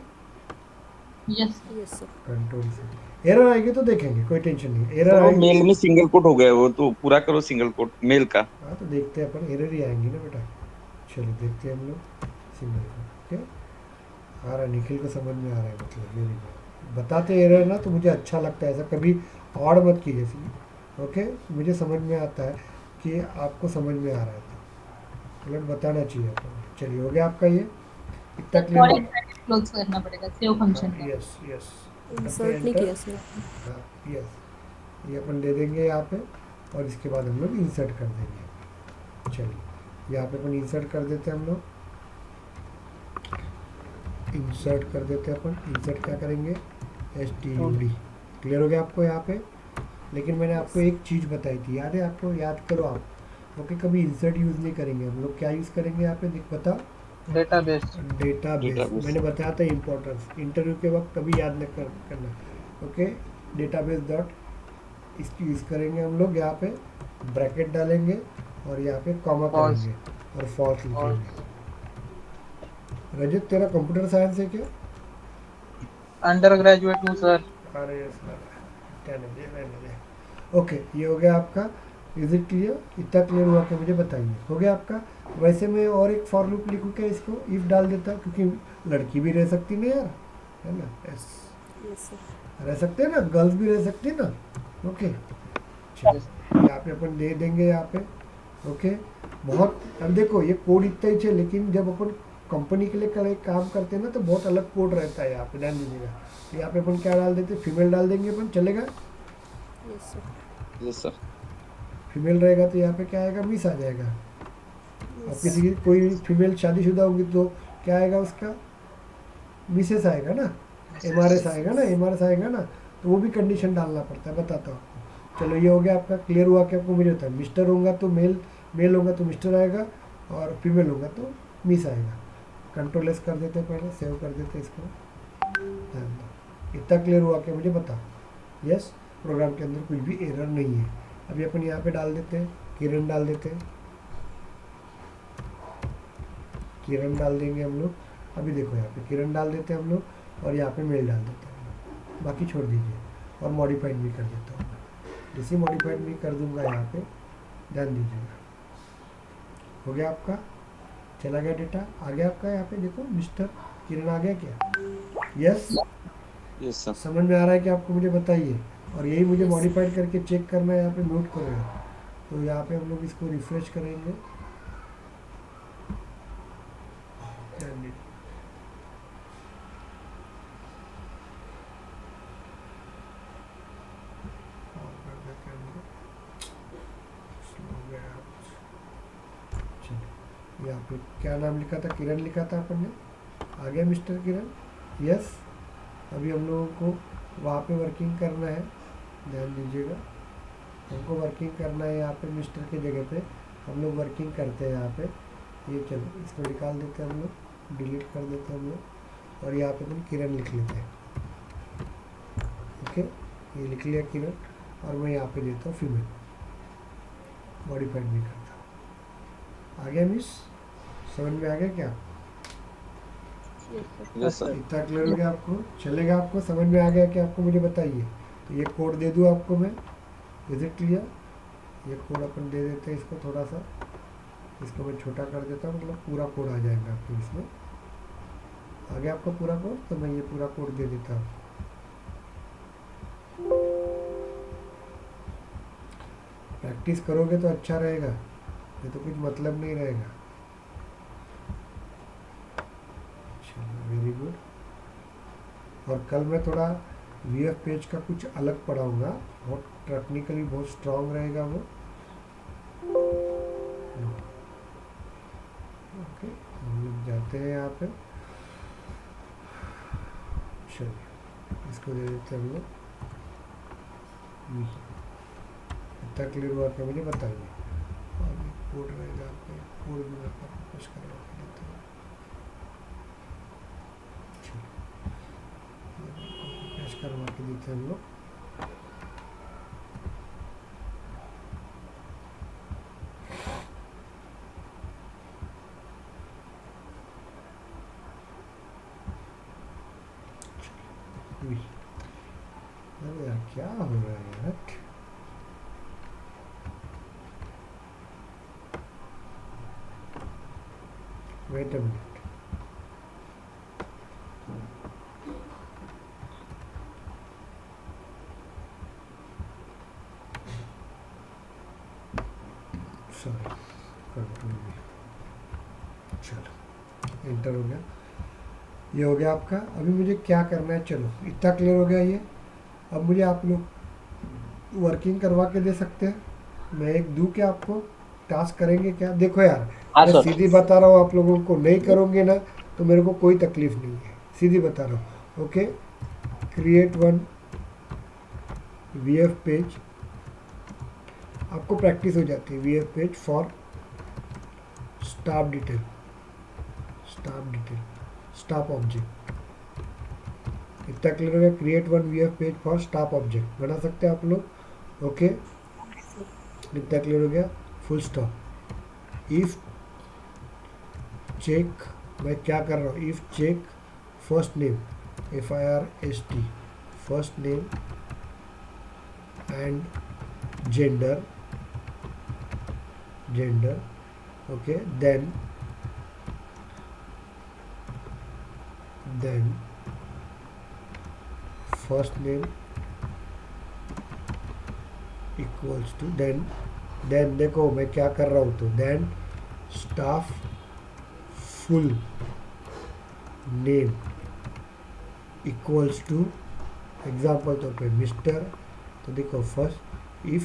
Yes, Yes, sir. कंट्रोल से एरर आएगी तो देखेंगे, कोई टेंशन नहीं, एरर तो आएगी। मेल में सिंगल कोट हो गया, वो तो पूरा करो सिंगल कोट मेल का। हाँ तो देखते हैं अपन, एरर ही आएंगी ना बेटा। चलो देखते हैं हम लोग सिंगल कोट, ओके, आ रहा है, निखिल को समझ में आ रहा है, मतलब वेरी गुड। बताते एरर ना तो मुझे अच्छा लगता है, ऐसा कभी और मत कीजिए, ओके, मुझे समझ में आता है कि आपको समझ में आ रहा है, तो मतलब बताना चाहिए आपको। चलिए हो गया आपका ये, इतना क्लियर? क्लोज करना पड़ेगा सेव फंक्शन का। यस यस, Insert नहीं किया sir. हाँ यस, ये अपन दे देंगे यहाँ पे, और इसके बाद हम लोग इंसर्ट कर देंगे। चलिए यहाँ पे अपन इंसर्ट कर देते हैं हम लोग, इंसर्ट कर देते हैं अपन। इंसर्ट क्या करेंगे, STUD। क्लियर हो गया आपको यहाँ पे। लेकिन मैंने आपको एक चीज़ बताई थी, याद है आपको, याद करो आप। ओके, कभी इंसर्ट यूज़ नहीं करेंगे हम लोग, क्या यूज़ करेंगे यहाँ पे, देख बताओ, डेटाबेस। डेटाबेस। Database। मैंने बताया था इम्पोर्टेंस, इंटरव्यू के वक्त कभी याद न करना। ओके, डेटाबेस डॉट इसकी यूज़ करेंगे हम लोग, यहाँ पे ब्रैकेट डालेंगे और यहाँ पे कॉमा False। करेंगे और फॉल्स लिखेंगे। रजत तेरा कंप्यूटर साइंस है क्या? अंडर ग्रेजुएट हूँ सर। अरे सर, रहने दे। ओके, ये हो गया आपका। Is it clear? इतना क्लियर हुआ कि मुझे बताइए, हो गया आपका। वैसे मैं और एक फॉर लूप लिखूँ क्या, इसको इफ डाल देता, क्योंकि लड़की भी रह सकती ना यार, है ना? Yes, yes sir. रह सकते हैं ना, गर्ल्स भी रह सकती है ना। ओके, चलिए यहाँ पे अपन दे देंगे यहाँ पे। ओके, बहुत, अब देखो ये कोड इतना ही है, लेकिन जब अपन कंपनी के लिए एक काम करते हैं ना तो बहुत अलग कोड रहता है। यहाँ पे ध्यान दीजिएगा, यहाँ पे अपन क्या डाल देते हैं, फीमेल डाल देंगे अपन, चलेगा? Yes sir. Yes sir. Female रहेगा तो यहाँ पे क्या आएगा, मिस आ जाएगा। और यस। किसी की कोई फीमेल शादीशुदा होगी तो क्या आएगा उसका, मिसेस आएगा ना, MRS आएगा ना, MRS आएगा ना, तो वो भी कंडीशन डालना पड़ता है, बताता हूँ आपको। चलो, ये हो गया आपका। क्लियर हुआ कि आपको मुझे बताया, मिस्टर होगा तो मेल होगा तो मिस्टर आएगा, और फीमेल होगा तो मिस आएगा। कंट्रोल एस कर देते हैं, पहले सेव कर देते हैं इसको। ध्यान दो, इतना क्लियर हुआ कि मुझे बता। यस, प्रोग्राम के अंदर कुछ भी एरर नहीं है। अभी अपन यहाँ पे डाल देते हैं, किरण डाल देते हैं, किरण डाल देंगे हम लोग। अभी देखो यहाँ पे किरण डाल देते हैं हम लोग, और यहाँ पे मेल डाल देते हैं, बाकी छोड़ दीजिए। और मॉडिफाइड भी कर देता हूँ, जैसे मॉडिफाइड भी कर दूंगा यहाँ पे, ध्यान दीजिएगा। हो गया आपका, चला गया डेटा, आ गया आपका। यहाँ पे देखो मिस्टर किरण आ गया क्या? Yes, yes sir. समझ में आ रहा है कि आपको, मुझे बताइए। और यही मुझे मॉडिफाइड करके चेक करना है, यहाँ पे नोट करेगा। तो यहाँ पे हम लोग इसको रिफ्रेश करेंगे, ध्यान दीजिए। और कर देते हैं हम लोग। स्लो गया। चलिए, यहाँ पे क्या नाम लिखा था, किरण लिखा था अपन ने, आ गया मिस्टर किरण। यस, अभी हम लोगों को वहाँ पे वर्किंग करना है, ध्यान दीजिएगा। हमको वर्किंग करना है यहाँ पे मिस्टर की जगह पे, हम लोग वर्किंग करते हैं यहाँ पे। ये चलो, इसको निकाल देते हैं हम लोग, डिलीट कर देते हैं हम लोग, और यहाँ पे हम किरण लिख लेते हैं। ओके, ये लिख लिया किरण, और मैं यहाँ पे देता हूँ फीमेल, मॉडिफाइड भी करता हूँ। आ गया मिस, समझ में आ गया क्या? Yes sir. इतना क्लियर हो गया आपको, चलेगा? आपको समझ में आ गया कि आपको, मुझे बताइए। तो ये कोड दे दूँ आपको मैं, इज इट क्लियर? ये कोड अपन दे देते हैं इसको, थोड़ा सा इसको मैं छोटा कर देता हूँ, मतलब पूरा कोड आ जाएगा आपको इसमें। आ गया आपका पूरा कोड, तो मैं ये पूरा कोड दे देता हूँ। प्रैक्टिस करोगे तो अच्छा रहेगा, ये तो कुछ मतलब नहीं रहेगा। Very good. और कल मैं थोड़ा VF पेज का कुछ अलग पढ़ाऊंगा, बहुत टेक्निकली बहुत स्ट्रांग रहेगा वो। ओके, हम लोग जाते हैं यहाँ पे, चलिए इसको दे देते हैं हम लोग। इतना क्लियर हुआ क्या, मुझे बताइए। और ये कोड रहेगा आपका, कोड भी मैं वापस करवा के देता हूँ। करवा के देते हैं हम लोग। अरे यार, क्या हो रहा है यार? Wait a minute, sorry, control भी। चलो, एंटर हो गया, ये हो गया आपका। अभी मुझे क्या करना है, चलो इतना क्लियर हो गया ये। अब मुझे आप लोग वर्किंग करवा के दे सकते हैं, मैं एक दूँ क्या आपको? टास्क करेंगे क्या? देखो यार, हाँ मैं सर। सीधी बता रहा हूँ आप लोगों को, नहीं करोगे ना तो मेरे को कोई तकलीफ नहीं है, सीधी बता रहा हूँ। Okay, create one VF page, आपको प्रैक्टिस हो जाती है। VF page for staff detail, staff object, इतना क्लियर हो गया? Create one VF page for staff object बना सकते हैं आप लोग। ओके, इतना क्लियर हो गया? Full stop. इफ चेक, मैं क्या कर रहा हूँ, if check first name FIRST, first name and gender, okay, then first name equals to, then देखो मैं क्या कर रहा हूँ, तो then staff full name equals to, example तो पे मिस्टर, तो देखो first, if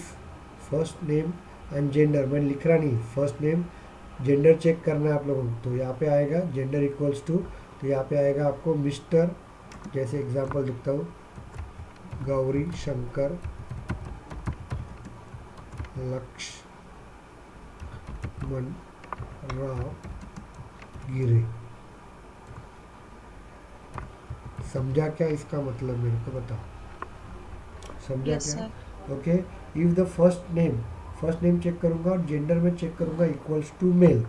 first name and gender, मैं लिख रहा नहीं, फर्स्ट नेम जेंडर चेक करना है आप लोगों को, तो यहाँ पे आएगा जेंडर इक्वल्स टू, तो यहाँ पे आएगा आपको मिस्टर, जैसे एग्जांपल लिखता हूँ, गौरी शंकर लक्ष्मण राव गिरे। समझा क्या इसका मतलब, मेरे को बताओ, समझा Yes, क्या? sir. Okay, if the first name check करूंगा और जेंडर में चेक करूंगा इक्वल्स टू मेल,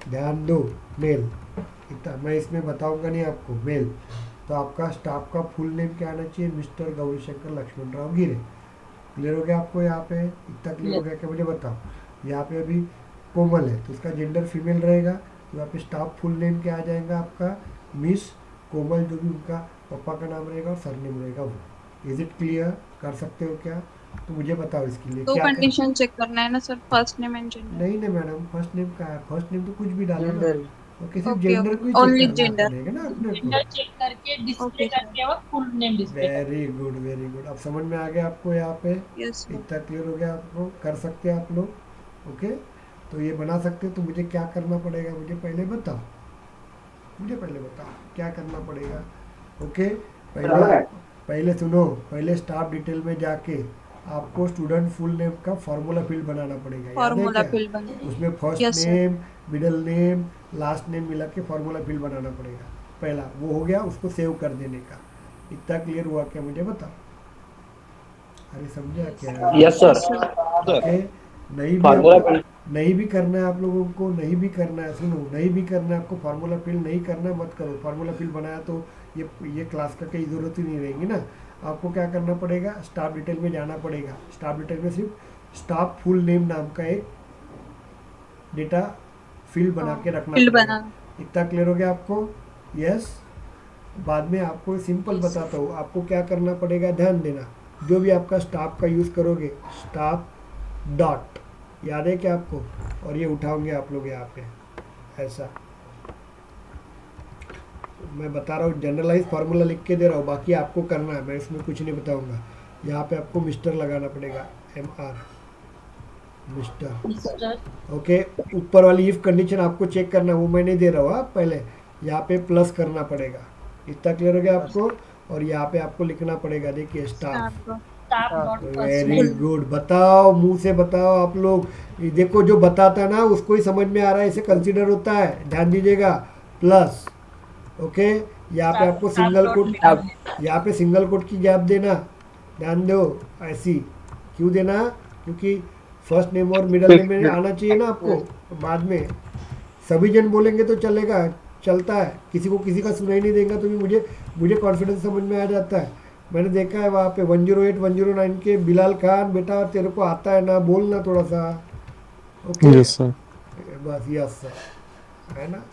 ध्यान दो मेल, इतना मैं इसमें बताऊंगा नहीं आपको, मेल, तो आपका स्टाफ का फुल नेम क्या आना चाहिए, मिस्टर गौरीशंकर लक्ष्मण राव गिरे। क्लियर हो गया आपको? यहाँ पे इतना क्लियर हो गया क्या, मुझे बताओ। यहाँ पे अभी कोमल है तो उसका जेंडर फीमेल रहेगा, तो यहाँ पे स्टाफ फुल नेम क्या आ जाएगा आपका, मिस कोमल, जो भी उनका पापा का नाम रहेगा और सरनेम रहेगा वो। Is it clear? कर सकते हो क्या? तो मुझे बताओ इसके लिए दो क्या कंडीशन चेक करना है ना sir, first name and gender. नहीं नहीं मैडम, फर्स्ट नेम का है, फर्स्ट नेम तो कुछ भी डालो ना, जेंडर। ओके, सिर्फ ओके जेंडर ओके, को ही ओनली चेक करना जेंडर। पड़ेगा ना अपने जेंडर को। चेक करके डिस्प्ले Okay, sir. करके और फुल नेम डिस्प्ले करके। वेरी गुड, अब समझ में आ गया आपको? यहाँ पे यस सर। इतना क्लियर हो गया आपको? कर सकते हैं आप लोग? ओके, तो ये बना सकते हो, तो मुझे क्या करना पड़ेगा, मुझे पहले बताओ क्या करना पड़ेगा। ओके, पहले सुनो, पहले स्टाफ डिटेल में जाके आपको स्टूडेंट फुल नेम का फॉर्मूला फील्ड बनाना पड़ेगा, याद है फॉर्मूला क्या? फिल बन। उसमें first Yes, sir. Name, middle name, last name मिला के फॉर्मूला फील्ड बनाना पड़ेगा। पहला वो हो गया, उसको सेव कर देने का। इतना क्लियर हुआ क्या, मुझे बताओ? अरे समझा क्या? Yes sir. ओके, नहीं भी करना है आप लोगों को, नहीं भी करना है, सुनो, नहीं भी करना है आपको, फार्मूला फिल नहीं करना है, मत करो। फार्मूला फिल बनाया तो ये क्लास का कहीं ज़रूरत ही नहीं रहेगी ना। आपको क्या करना पड़ेगा, स्टाफ डिटेल में जाना पड़ेगा। स्टाफ डिटेल में सिर्फ स्टाफ फुल नेम नाम का एक डेटा फील्ड बना के रखना फील्ड पड़ेगा। बना। इतना क्लियर हो गया आपको? यस। बाद में आपको सिंपल बताता हूँ, आपको क्या करना पड़ेगा, ध्यान देना। जो भी आपका स्टाफ का यूज़ करोगे, स्टाफ डॉट, याद है क्या आपको? और ये उठाओगे आप लोग यहाँ पे ऐसा, मैं बता रहा हूँ, जनरलाइज फार्मूला लिख के दे रहा हूँ, बाकी आपको करना है, मैं इसमें कुछ नहीं बताऊंगा। यहाँ पे आपको मिस्टर लगाना पड़ेगा, MR, मिस्टर। मिस्टर ओके, ऊपर वाली इफ कंडीशन आपको चेक करना, वो मैं नहीं दे रहा हूँ। पहले यहाँ पे प्लस करना पड़ेगा। इतना क्लियर हो गया आपको? और यहाँ पे आपको लिखना पड़ेगा, देखिए staff. Staff dot first very good, बताओ, मुंह से बताओ आप लोग। ये देखो, जो बताता है ना उसको ही समझ में आ रहा है, इसे कंसीडर होता है, ध्यान दीजिएगा। प्लस, ओके, यहाँ पे आपको सिंगल कोट, यहाँ पे सिंगल कोट की गैप देना, ध्यान दो। ऐसी क्यों देना? क्योंकि फर्स्ट नेम और मिडिल नेम में आना चाहिए ना आपको। बाद में सभी जन बोलेंगे तो चलेगा, चलता है, किसी का सुनाई नहीं देगा तो भी मुझे कॉन्फिडेंस समझ में आ जाता है। मैंने देखा है वहाँ पे 108 109 के बिलाल खान, बेटा तेरे को आता है ना, बोलना थोड़ा सा। Okay, yes sir. बस यस सर, है ना,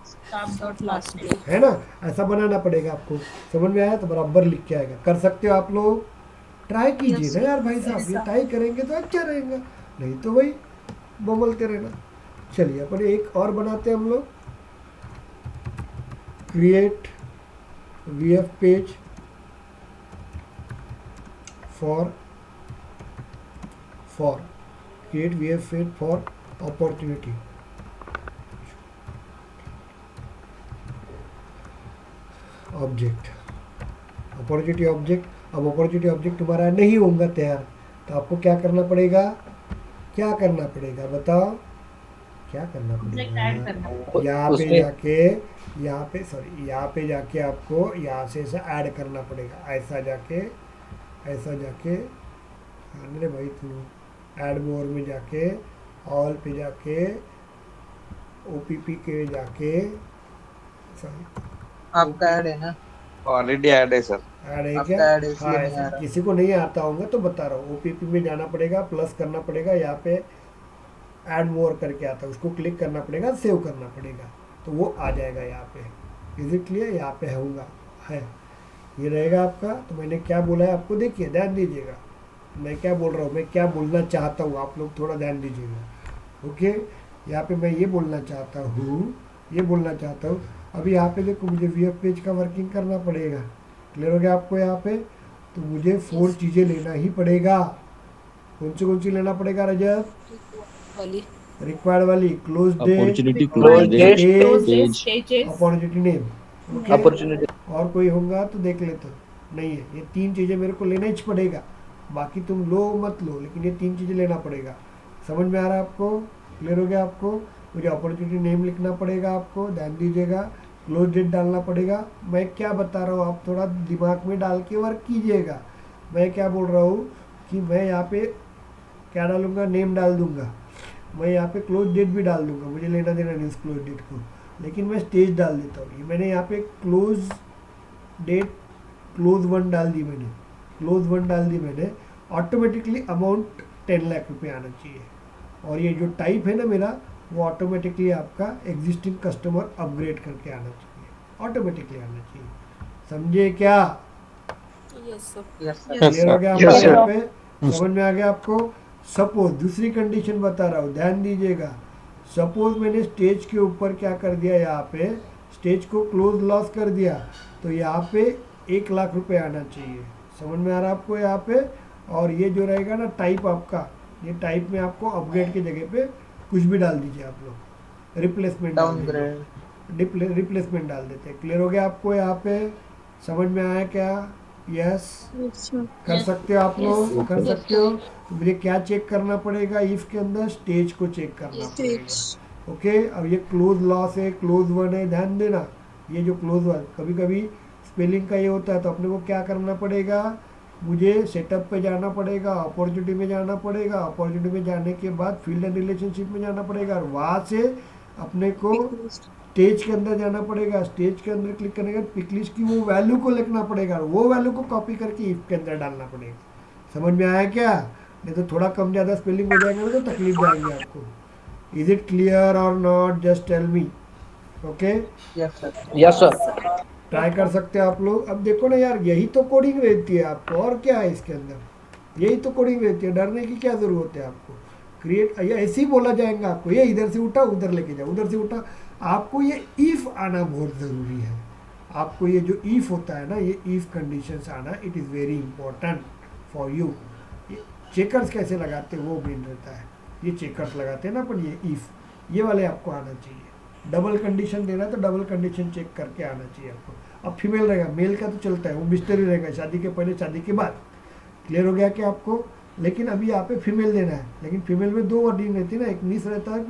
स्टाफ डॉट लास्ट नेम। है ना, ऐसा बनाना पड़ेगा आपको। समझ में आया? तो बराबर लिख के आएगा। कर सकते हो आप लोग, ट्राई कीजिए ना यार भाई साहब, ये ट्राई करेंगे तो अच्छा रहेगा, नहीं तो वही बमलते रहना। चलिए अपन एक और बनाते हैं हम लोग, create VF page for create VF feed for opportunity. Object, opportunity object. अब अपॉर्चुनिटी ऑब्जेक्ट तुम्हारा नहीं होगा तैयार, तो आपको क्या करना पड़ेगा, क्या करना पड़ेगा बताओ, क्या करना Object add पड़ेगा? करना। यहाँ पे उसमें- जाके, यहाँ पे सॉरी, यहाँ पे जाके आपको यहाँ से ऐसा ऐड करना पड़ेगा, ऐसा जाके, ऐसा जाके, अरे भाई तू ऐड मोर में जाके, ऑल पे जाके, OPP के जाके, सॉरी आपका ऐड है ना, ऑलरेडी ऐड है सर। ऐड है आपका क्या? ऐड है, इसलिए हाँ, नहीं आ ऐसा रहा। किसी को नहीं आता होगा तो बता रहा हूँ। OPP में जाना पड़ेगा, प्लस करना पड़ेगा, यहाँ पे ऐड मोर करके आता है, उसको क्लिक करना पड़ेगा, सेव करना पड़ेगा, तो वो आ जाएगा यहाँ पे। Is it clear? यहाँ पे होगा, है ये रहेगा आपका। तो मैंने क्या बोला है आपको, देखिए ध्यान दीजिएगा मैं क्या बोल रहा हूँ, मैं क्या बोलना चाहता हूँ, आप लोग थोड़ा ध्यान दीजिएगा। ओके, यहाँ पे मैं ये बोलना चाहता हूँ, ये बोलना चाहता हूँ। अभी यहाँ पे देखो, मुझे VF पेज का वर्किंग करना पड़ेगा। क्लियर हो गया आपको? यहाँ पे तो मुझे 4 चीज़ें लेना ही पड़ेगा। कौन सी लेना पड़ेगा रजत? वाली रिक्वायर्ड वाली, close opportunity date, close date Close stage, this stages. Opportunity name. Okay, opportunity और कोई होगा तो देख लेते हो। नहीं है, ये 3 चीज़ें मेरे को लेना ही पड़ेगा, बाकी तुम लो मत लो, लेकिन ये 3 चीज़ें लेना पड़ेगा। समझ में आ रहा है आपको? क्लियर हो गया आपको? मुझे अपॉर्चुनिटी नेम लिखना पड़ेगा, आपको ध्यान दीजिएगा, क्लोज डेट डालना पड़ेगा। मैं क्या बता रहा हूँ, आप थोड़ा दिमाग में डाल के वर्क कीजिएगा। मैं क्या बोल रहा हूँ कि मैं यहाँ पे क्या डालूंगा, नेम डाल दूंगा, मैं यहाँ पे क्लोज डेट भी डाल दूंगा, मुझे लेना देना नहीं उस क्लोज डेट को, लेकिन मैं स्टेज डाल देता हूँ। ये मैंने यहाँ पे क्लोज डेट क्लोज 1 डाल दी, मैंने क्लोज 1 डाल दी मैंने। ऑटोमेटिकली अमाउंट 10 लाख रुपए आना चाहिए, और ये जो टाइप है ना मेरा, वो ऑटोमेटिकली आपका एग्जिस्टिंग कस्टमर अपग्रेड करके आना चाहिए, ऑटोमेटिकली आना चाहिए। समझे क्या? Yes sir. Yes sir. Clear हो गया Yes, आपको? sir. यहाँ पे समझ में आ गया आपको? सपोज दूसरी कंडीशन बता रहा हूँ, ध्यान दीजिएगा। सपोज मैंने स्टेज के ऊपर क्या कर दिया, यहाँ पे स्टेज को क्लोज लॉस कर दिया, तो यहाँ पे 1 लाख रुपए आना चाहिए। समझ में आ रहा है आपको? यहाँ पे, और ये जो रहेगा ना टाइप आपका, ये टाइप में आपको अपग्रेड की जगह पे कुछ भी डाल दीजिए आप लोग, रिप्लेसमेंट डाउनग्रेड, रिप्लेसमेंट डाल देते हैं। क्लियर हो गया आपको? यहाँ पे समझ में आया क्या? यस, कर Yes. सकते हो आप लोग, Yes. कर Yes. सकते हो। तो मुझे क्या चेक करना पड़ेगा, इफ के अंदर स्टेज को चेक करना पड़ेगा। ओके, अब ये क्लोज लॉस है, क्लोज 1 है, ध्यान देना। ये जो क्लोज 1, कभी कभी स्पेलिंग का ये होता है, तो अपने को क्या करना पड़ेगा, मुझे सेटअप पे जाना पड़ेगा, अपॉर्चुनिटी में जाना पड़ेगा, अपॉर्चुनिटी में जाने के बाद फील्ड एंड रिलेशनशिप में जाना पड़ेगा, और वहाँ से अपने को स्टेज के अंदर जाना पड़ेगा। स्टेज के अंदर क्लिक करने के बाद पिकलिस्ट की वो वैल्यू को लिखना पड़ेगा, वो वैल्यू को कॉपी करके इफ के अंदर डालना पड़ेगा। समझ में आया क्या? नहीं तो थोड़ा कम ज़्यादा स्पेलिंग हो जाएगा ना, तो तकलीफ जाएंगे आपको। इज इट क्लियर और not? Just tell me. Okay, yes sir. Yes sir. Try कर सकते हो आप लोग। अब देखो ना यार, यही तो कोडिंग रहती है आपको, और क्या है इसके अंदर, यही तो कोडिंग रहती है, डरने की क्या ज़रूरत है आपको। क्रिएट, ये ऐसे ही बोला जाएगा आपको, ये इधर से उठा उधर लेके जाओ, उधर से उठा। आपको ये इफ़ आना बहुत ज़रूरी है। आपको ये जो इफ़ होता है ना, ये इफ़ कंडीशंस आना, it is very important for you. Checkers कैसे लगाते हैं वो मेन रहता है, ये चेकर्स लगाते हैं ना अपन, ये इफ़, ये वाले आपको आना चाहिए। डबल कंडीशन देना है तो डबल कंडीशन चेक करके आना चाहिए आपको। अब फीमेल रहेगा, मेल का तो चलता है, वो मिस्टरी रहेगा, शादी के पहले शादी के बाद। क्लियर हो गया कि आपको? लेकिन अभी यहाँ पे फीमेल देना है, लेकिन फीमेल में 2 वर्डिंग रहती है ना, एक मिस रहता है,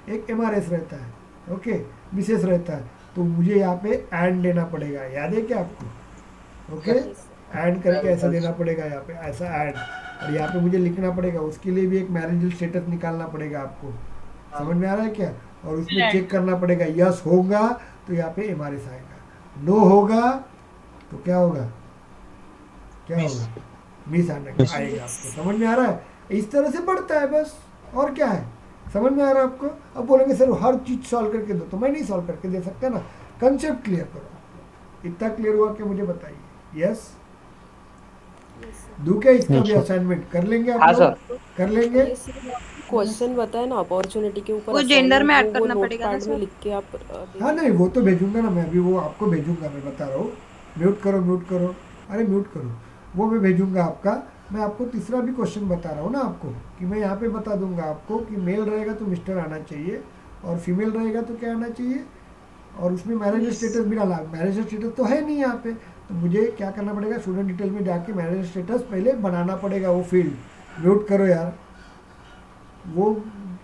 एक MRS रहता है, ओके, मिसेस रहता है। तो मुझे यहाँ पे एंड देना पड़ेगा, याद है क्या आपको? ओके, एंड करके ऐसा देना पड़ेगा, यहाँ पे ऐसा एंड, और यहाँ पे मुझे लिखना पड़ेगा, उसके लिए भी एक मैरिजल स्टेटस निकालना पड़ेगा आपको। समझ में आ रहा है क्या? और उसमें चेक करना पड़ेगा, यस होगा तो यहाँ पे MRS आएगा, नो होगा तो क्या होगा, क्या होगा, मिस आएगा आपको। समझ में आ रहा है? इस तरह से बढ़ता है बस, और क्या है। समझ में आ रहा है आपको? अब बोलेंगे सर हर चीज़ सॉल्व करके दो, तो मैं नहीं सॉल्व करके दे सकता ना, कंसेप्ट क्लियर करो। इतना क्लियर हुआ कि मुझे बताइए। यस, दूं क्या इसका भी असाइनमेंट कर लेंगे आप हाँ लोग? कर लेंगे। क्वेश्चन बताया ना अपॉर्चुनिटी के ऊपर, वो जेंडर में assignment, ऐड करना वो पड़ेगा ना नोटपैड में सर? लिख के आप हाँ नहीं, वो तो भेजूंगा ना मैं, अभी वो आपको भेजूंगा, मैं बता रहा हूँ। म्यूट करो, म्यूट करो, अरे म्यूट करो, वो मैं भेजूंगा आपका। मैं आपको तीसरा भी क्वेश्चन बता रहा हूँ ना आपको, कि मैं यहाँ पे बता दूंगा आपको कि मेल रहेगा तो मिस्टर आना चाहिए, और फीमेल रहेगा तो क्या आना चाहिए, और उसमें मैरिज स्टेटस भी डाला। मैरिज स्टेटस तो है नहीं यहाँ पे, तो मुझे क्या करना पड़ेगा, स्टूडेंट डिटेल में जाके मैरिज स्टेटस पहले बनाना पड़ेगा, वो फील्ड म्यूट करो यार, वो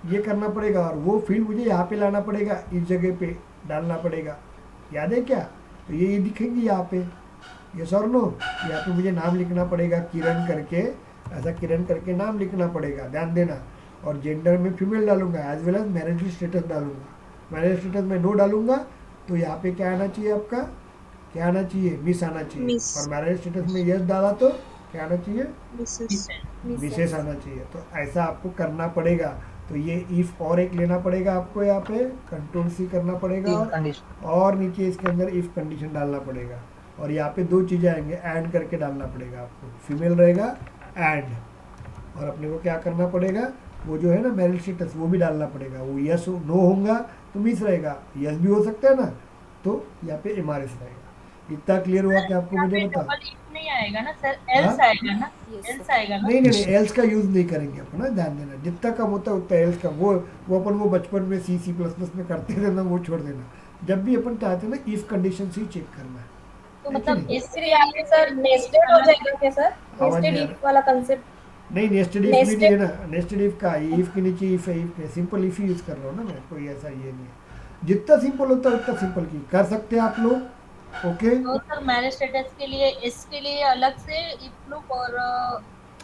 ये करना पड़ेगा, और वो फील्ड मुझे यहाँ पे लाना पड़ेगा, इस जगह पे डालना पड़ेगा, याद है क्या? तो ये दिखेंगी यहाँ पे, यस और नो। यहाँ पे मुझे नाम लिखना पड़ेगा किरण करके, ऐसा किरण करके नाम लिखना पड़ेगा, ध्यान देना। और जेंडर में फीमेल डालूंगा, as well as marriage status डालूंगा। मैरिज स्टेटस में नो डालूंगा तो यहाँ पे क्या आना चाहिए आपका, क्या आना चाहिए, मिस आना चाहिए। मिस। और मैरिज स्टेटस में यस डाला तो क्या आना चाहिए, मिसेस। विशेष आना चाहिए। तो ऐसा आपको करना पड़ेगा। तो ये इफ और एक लेना पड़ेगा आपको, यहाँ पे कंट्रोल सी करना पड़ेगा, तीन कंडीशन। और नीचे इसके अंदर इफ कंडीशन डालना पड़ेगा। और यहाँ पे दो चीज़ें आएंगे, ऐड करके डालना पड़ेगा आपको, फीमेल रहेगा ऐड, और अपने को क्या करना पड़ेगा, वो जो है ना मैरिज स्टेटस वो भी डालना पड़ेगा। वो यस नो होगा तो मिस रहेगा, यस भी हो सकता है ना, तो यहाँ पे एमआरएस रहेगा। इतना क्लियर हुआ कि आपको मुझे बता, डबल इफ नहीं आएगा ना सर, एल्स हाँ? आएगा ना, Yes, एल्स sir. आएगा ना। नहीं नहीं नहीं, एल्स का यूज नहीं करेंगे अपन ना, ध्यान देना, जितना कम होता है उतना एल्स का, वो अपन वो बचपन में सी प्लस प्लस में करते थे ना, वो छोड़ देना। जब भी अपन चाहते हैं ना इफ कंडीशन से ही चेक करना है। तो है कि मतलब नहीं? इससे इसलिए आगे सर नेस्टेड हो जाएगा क्या सर? आवाज नेस्टेड नहीं आ इफ वाला कंसेप्ट। नहीं, नेस्टेड इफ भी नहीं है ना, नेस्टेड इफ का इफ के नीचे इफ है, इफ है, सिंपल इफ ही यूज कर रहा हूँ ना मैं, कोई ऐसा ये नहीं है। जितना सिंपल होता है उतना सिंपल की कर सकते हैं आप लोग। ओके, तो सर मैरिज स्टेटस के लिए एस के लिए अलग से इफ लूप और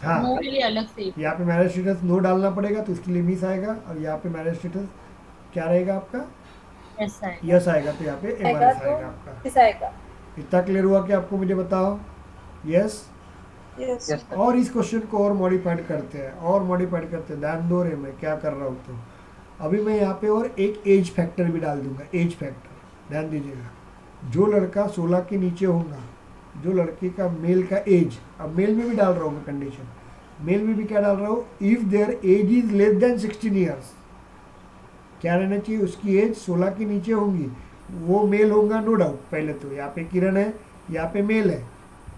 हाँ, नो के लिए अलग से if। यहाँ पे मैरिज स्टेटस नो डालना पड़ेगा तो इसके लिए मिस आएगा, और यहाँ पे मैरिज स्टेटस क्या रहेगा आपका, एस आएगा। यस आएगा, तो यहाँ पे आएगा एमआरएस तो आएगा आपका। किस आएगा? इतना क्लियर हुआ कि आपको मुझे बताओ, यस। यस। Yes sir. और इस क्वेश्चन को और मॉडिफाइड करते हैं, और मॉडिफाइड करते हैं, ध्यान दो रे मैं क्या कर रहा हूँ। तो अभी मैं यहाँ पे और एक एज फैक्टर भी डाल दूंगा, एज फैक्टर ध्यान दीजिएगा। जो लड़का 16 के नीचे होगा, जो लड़के का मेल का एज, अब मेल में भी डाल रहा हूँ मैं कंडीशन, मेल में भी क्या डाल रहा हूँ, if their age is less than 16 years, क्या रहना चाहिए, उसकी एज 16 के नीचे होंगी, वो मेल होगा नो डाउट। पहले तो यहाँ पे किरण है, यहाँ पे मेल है,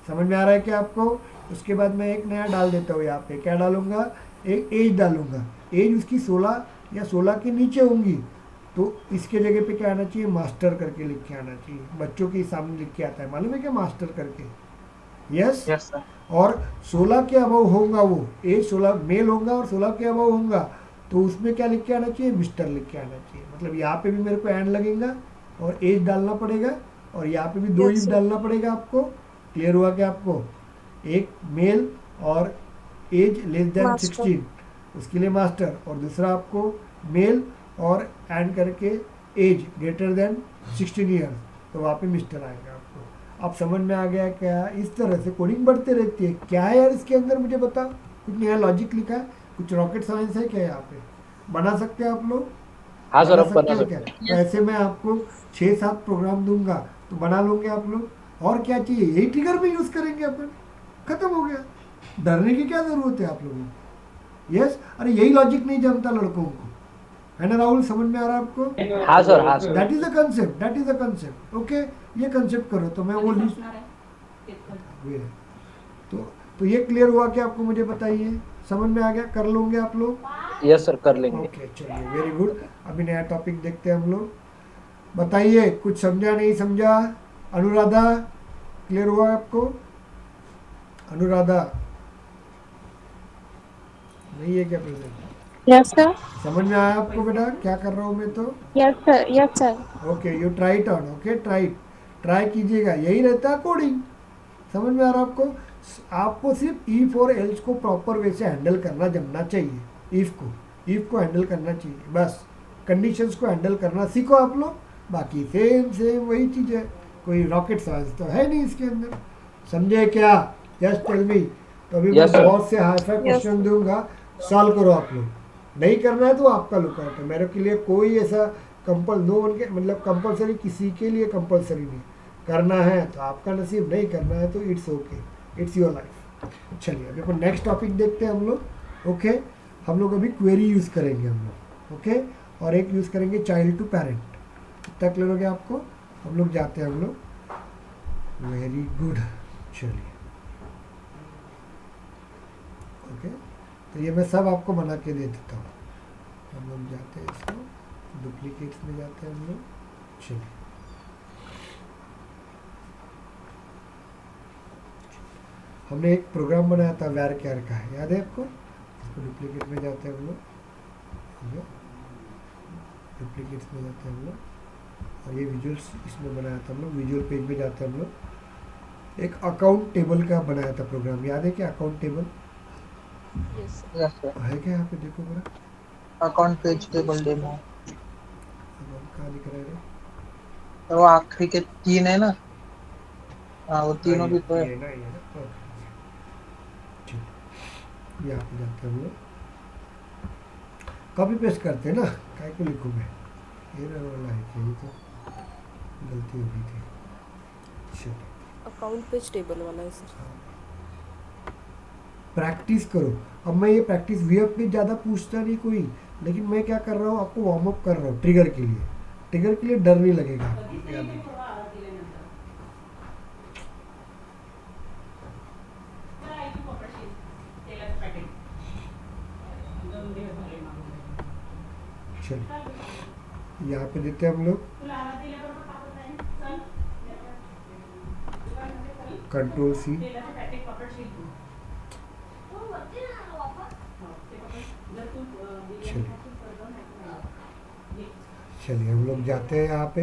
समझ में आ रहा है क्या आपको? उसके बाद मैं एक नया डाल देता हूँ, यहाँ पे क्या डालूंगा, एक एज डालूंगा, एज उसकी 16 या 16 के नीचे होंगी, तो इसके जगह पे क्या आना चाहिए, मास्टर करके लिख के आना चाहिए। बच्चों के सामने लिख के आता है, मालूम है क्या, मास्टर करके, यस। Yes sir. और 16 के अबव होगा, वो एज 16 मेल होगा और 16 के अबव होगा, तो उसमें क्या लिख के आना चाहिए, मिस्टर लिख के आना चाहिए। मतलब यहाँ पे भी मेरे को एंड लगेगा और एज डालना पड़ेगा, और यहाँ पे भी दो Yes, इफ sir. डालना पड़ेगा आपको। क्लियर हुआ क्या आपको? एक मेल और एज लेस देन Master. 16 उसके लिए मास्टर, और दूसरा आपको मेल और एंड करके एज ग्रेटर देन 16 ईयर, तो वहाँ पे मिस्टर आएगा आपको। अब समझ में आ गया क्या? इस तरह से कोडिंग बढ़ते रहती है। क्या है यार इसके अंदर, मुझे बताओ। कुछ नया लॉजिक लिखा है, कुछ रॉकेट साइंस है क्या यहाँ पे? बना सकते हैं आप लोग? हाँ सर, बना हम बना हैं सकते क्या? हैं। तो ऐसे मैं आपको 6-7 प्रोग्राम दूंगा तो बना लोगे आप लोग। और क्या चाहिए, यही ट्रिगर में यूज करेंगे अपन, खत्म हो गया। डरने की क्या जरूरत है आप लोगों को? यस, अरे यही लॉजिक नहीं जमता लड़कों को, है ना राहुल? समझ में आ रहा है आपको? हाँ सर, हाँ sir. That is the concept, that is the concept. Okay, ये कंसेप्ट करो तो मैं वो लिस्ट तो ये क्लियर हुआ कि आपको? मुझे बताइए, समझ में आ गया? कर लोगे आप लोग? यस सर, कर लेंगे। ओके, चलिए, वेरी गुड। अभी नया टॉपिक देखते हैं हम लोग। बताइए, कुछ समझा नहीं समझा? अनुराधा, क्लियर हुआ आपको? अनुराधा नहीं है क्या प्रेजेंट? Yes sir. समझ में आया आपको बेटा क्या कर रहा हूँ मैं? तो yes sir. Yes sir. Okay, you try it on. Okay, try कीजिएगा, यही रहता है कोडिंग। समझ में आ रहा है आपको? आपको सिर्फ इफ और एल्स को प्रॉपर वे से हैंडल करना जमना चाहिए। इफ को हैंडल करना चाहिए, बस कंडीशंस को हैंडल करना सीखो आप लोग। बाकी सेम वही चीज़ है, कोई रॉकेट साइंस तो है नहीं इसके अंदर। समझे क्या? Yes tell me. तो अभी मैं Yes, sir. बहुत से हाई फाई क्वेश्चन दूंगा, सॉल्व करो आप लोग। नहीं करना है तो आपका लुकआउट है, मेरे के लिए कोई ऐसा मतलब कंपलसरी किसी के लिए कंपलसरी नहीं। करना है तो आपका नसीब, नहीं करना है तो it's okay, it's your life. चलिए अभी अपन नेक्स्ट टॉपिक देखते हैं हम लोग। ओके, हम लोग अभी क्वेरी यूज़ करेंगे हम लोग। ओके, और एक यूज़ करेंगे चाइल्ड टू पेरेंट। कितना क्लियर हो गया आपको? हम लोग जाते हैं हम लोग। वेरी गुड, चलिए तो ये मैं सब आपको बना के दे देता हूँ। हम लोग जाते हैं इसको डुप्लीकेट्स में जाते हैं हम लोग। चलिए हमने एक प्रोग्राम बनाया था वैर कैर का, याद है आपको? इसको डुप्लीकेट में जाते हैं हम लोग, डुप्लीकेट्स में जाते हैं हम लोग और ये विजुअल्स इसमें बनाया था हम लोग। विजुअल पेज में जाते हैं हम लोग। एक अकाउंट टेबल का बनाया था प्रोग्राम, याद है क्या? Account table yes yes sir. है क्या? यहाँ पे देखो मेरा अकाउंट पेज टेबल डेमो। कहाँ दिख रहा है रे? तो वो आखिरी के 3 है ना? हाँ वो तीनों भी तो है। ये ना ओके ठीक। यहाँ पे जाते हैं हम लोग, कॉपी पेस्ट करते हैं ना, काय को लिखूँ मैं? ये वाला है क्या? ये तो गलती हो गई थी। चलो अकाउंट पेज टेबल वाला है सर। प्रैक्टिस करो। अब मैं ये प्रैक्टिस वीएफ पे ज़्यादा पूछता नहीं कोई, लेकिन मैं क्या कर रहा हूँ, आपको वार्म अप कर रहा हूँ ट्रिगर के लिए। ट्रिगर के लिए डर नहीं लगेगा आपको, याद रखिए। चलिए यहाँ पे देते हैं हम लोग कंट्रोल सी। चलिए हम लोग जाते हैं यहाँ पे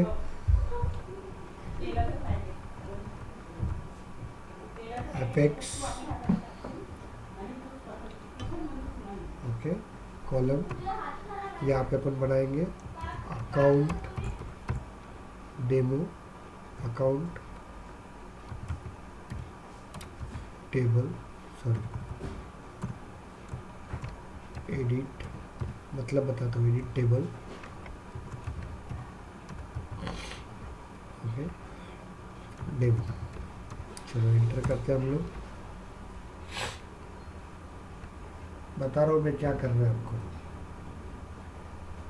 एपेक्स, ओके कॉलम। यहाँ पे अपन बनाएंगे account demo, account table, sorry edit, मतलब बताता हूँ, एडिट टेबल, ओके डेमो। चलो एंटर करते हैं हम लोग। बता रहा हूँ मैं क्या कर रहा है आपको।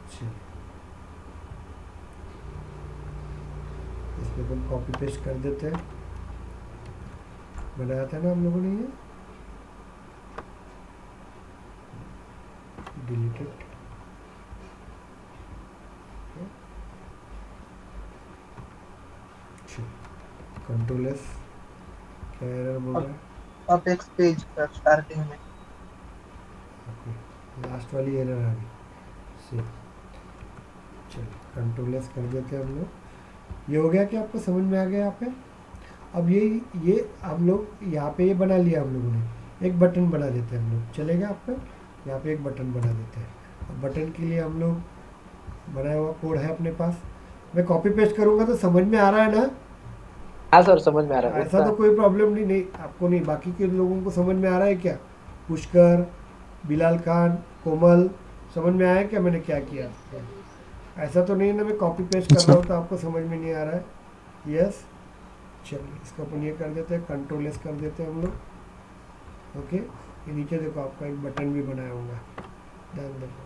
चलिए इसमें हम कॉपी पेस्ट कर देते हैं, बनाया था ना हम लोगों ने ये, डिलीटेड। कंट्रोल एस, क्या एरर बोल रहा है? अपेक्स पेज स्टार्टिंग में लास्ट वाली एरर आ गई। चलिए कंट्रोल एस कर देते हैं हम लोग। ये हो गया कि आपको समझ में आ गया यहाँ पे? अब ये हम लोग यहाँ पे ये बना लिया हम लोगों ने, एक बटन बना देते हैं हम लोग, चलेगा आप पर? यहाँ पे एक बटन बना देते हैं। अब बटन के लिए हम लोग बनाया हुआ कोड है अपने पास, मैं कॉपी पेस्ट करूँगा तो समझ में आ रहा है ना? हाँ सर समझ में आ रहा है। ऐसा तो कोई प्रॉब्लम नहीं आपको, नहीं बाकी के लोगों को समझ में आ रहा है क्या? पुष्कर, बिलाल खान, कोमल, समझ में आया क्या मैंने क्या किया? ऐसा तो नहीं ना मैं कॉपी पेस्ट कर रहा हूँ तो आपको समझ में नहीं आ रहा है? यस। चलिए इसको अपन ये कर देते हैं, कंट्रोल एस कर देते हैं हम लोग। ओके ये नीचे देखो आपका एक बटन भी बनाया होगा, ध्यान देखो,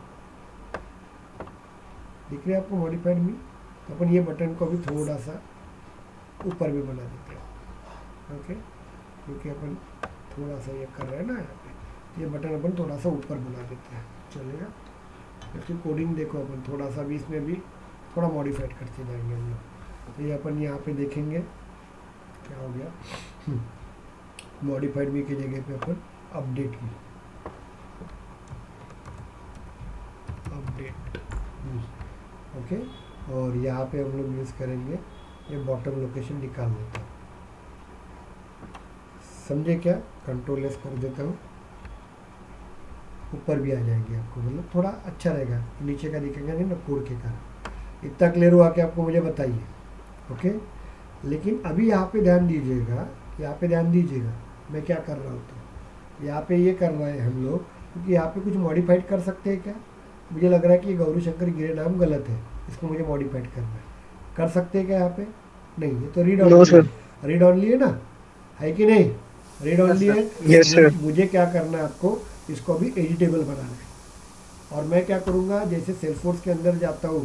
दिख रही है आपको मॉडिफाइड में? तो अपन ये बटन को भी थोड़ा सा ऊपर भी बना देते हैं, ओके क्योंकि अपन थोड़ा सा ये कर रहे हैं ना यहाँ पे, ये बटन अपन थोड़ा सा ऊपर बना देते हैं, चलेगा? इसकी कोडिंग देखो अपन थोड़ा सा भी इसमें भी थोड़ा मॉडिफाइड करते जाएंगे हम लोग। तो ये अपन यहाँ पे देखेंगे क्या हो गया, मॉडिफाइड भी की जगह पे अपन अपडेट की, अपडेट ओके। और यहाँ पे हम लोग यूज़ करेंगे ये बॉटम लोकेशन निकाल देता हूँ, समझे क्या? कंट्रोल एस कर देता हूँ, ऊपर भी आ जाएंगे आपको, मतलब थोड़ा अच्छा रहेगा, नीचे का दिखेगा नहीं ना कोड के कारण। इतना क्लियर हुआ कि आपको मुझे बताइए, ओके। लेकिन अभी यहाँ पे ध्यान दीजिएगा, यहाँ पे ध्यान दीजिएगा मैं क्या कर रहा हूँ। तो यहाँ पे ये कर रहे हैं हम लोग क्योंकि यहाँ पे कुछ मॉडिफाइड कर सकते हैं क्या? मुझे लग रहा है कि ये गौरी शंकर गिरे नाम गलत है, इसको मुझे मॉडिफाइड करना है। कर सकते हैं क्या यहाँ पे? नहीं, ये तो रीड ऑनली, रीड ऑनली है ना, है कि नहीं? रीड ऑनली है। मुझे क्या करना है आपको, इसको अभी एडिटेबल बनाना है। और मैं क्या करूँगा, जैसे सेल्सफोर्स के अंदर जाता हूँ,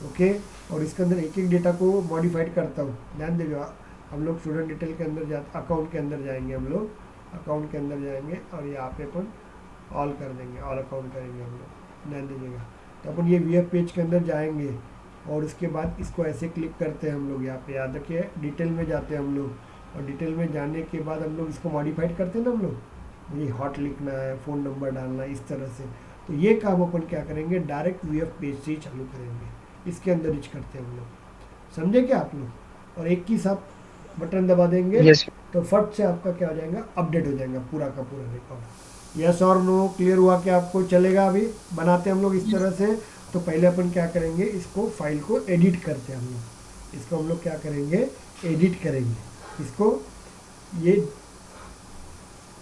ओके, और इसके अंदर एक एक डेटा को मॉडिफाइड करता हूँ। ध्यान दीजिएगा, हम लोग स्टूडेंट डिटेल के अंदर अकाउंट के अंदर जाएंगे, हम लोग अकाउंट के अंदर जाएंगे और यहाँ पे अपन ऑल कर देंगे, ऑल अकाउंट करेंगे हम लोग, ध्यान दीजिएगा। तो अपन ये वीएफ पेज के अंदर जाएंगे और उसके बाद इसको ऐसे क्लिक करते हैं हम लोग, यहाँ पे याद रखिए डिटेल में जाते हैं हम लोग, और डिटेल में जाने के बाद हम लोग इसको मॉडिफाइड करते हैं ना हम लोग, मुझे हॉट लिखना है, फ़ोन नंबर डालना है, इस तरह से। तो ये काम अपन क्या करेंगे, डायरेक्ट वीएफ पेज से ही चालू करेंगे, इसके अंदर रिच करते हैं हम लोग, समझे क्या आप लोग? और एक ही साथ बटन दबा देंगे यस तो फट से आपका क्या हो जाएगा, अपडेट हो जाएगा पूरा का पूरा रिकॉर्ड। यस और नो क्लियर हुआ कि आपको चलेगा? अभी बनाते हैं हम लोग इस तरह से। तो पहले अपन क्या करेंगे, इसको फाइल को एडिट करते हैं हम लोग, इसको हम लोग क्या करेंगे, एडिट करेंगे इसको, ये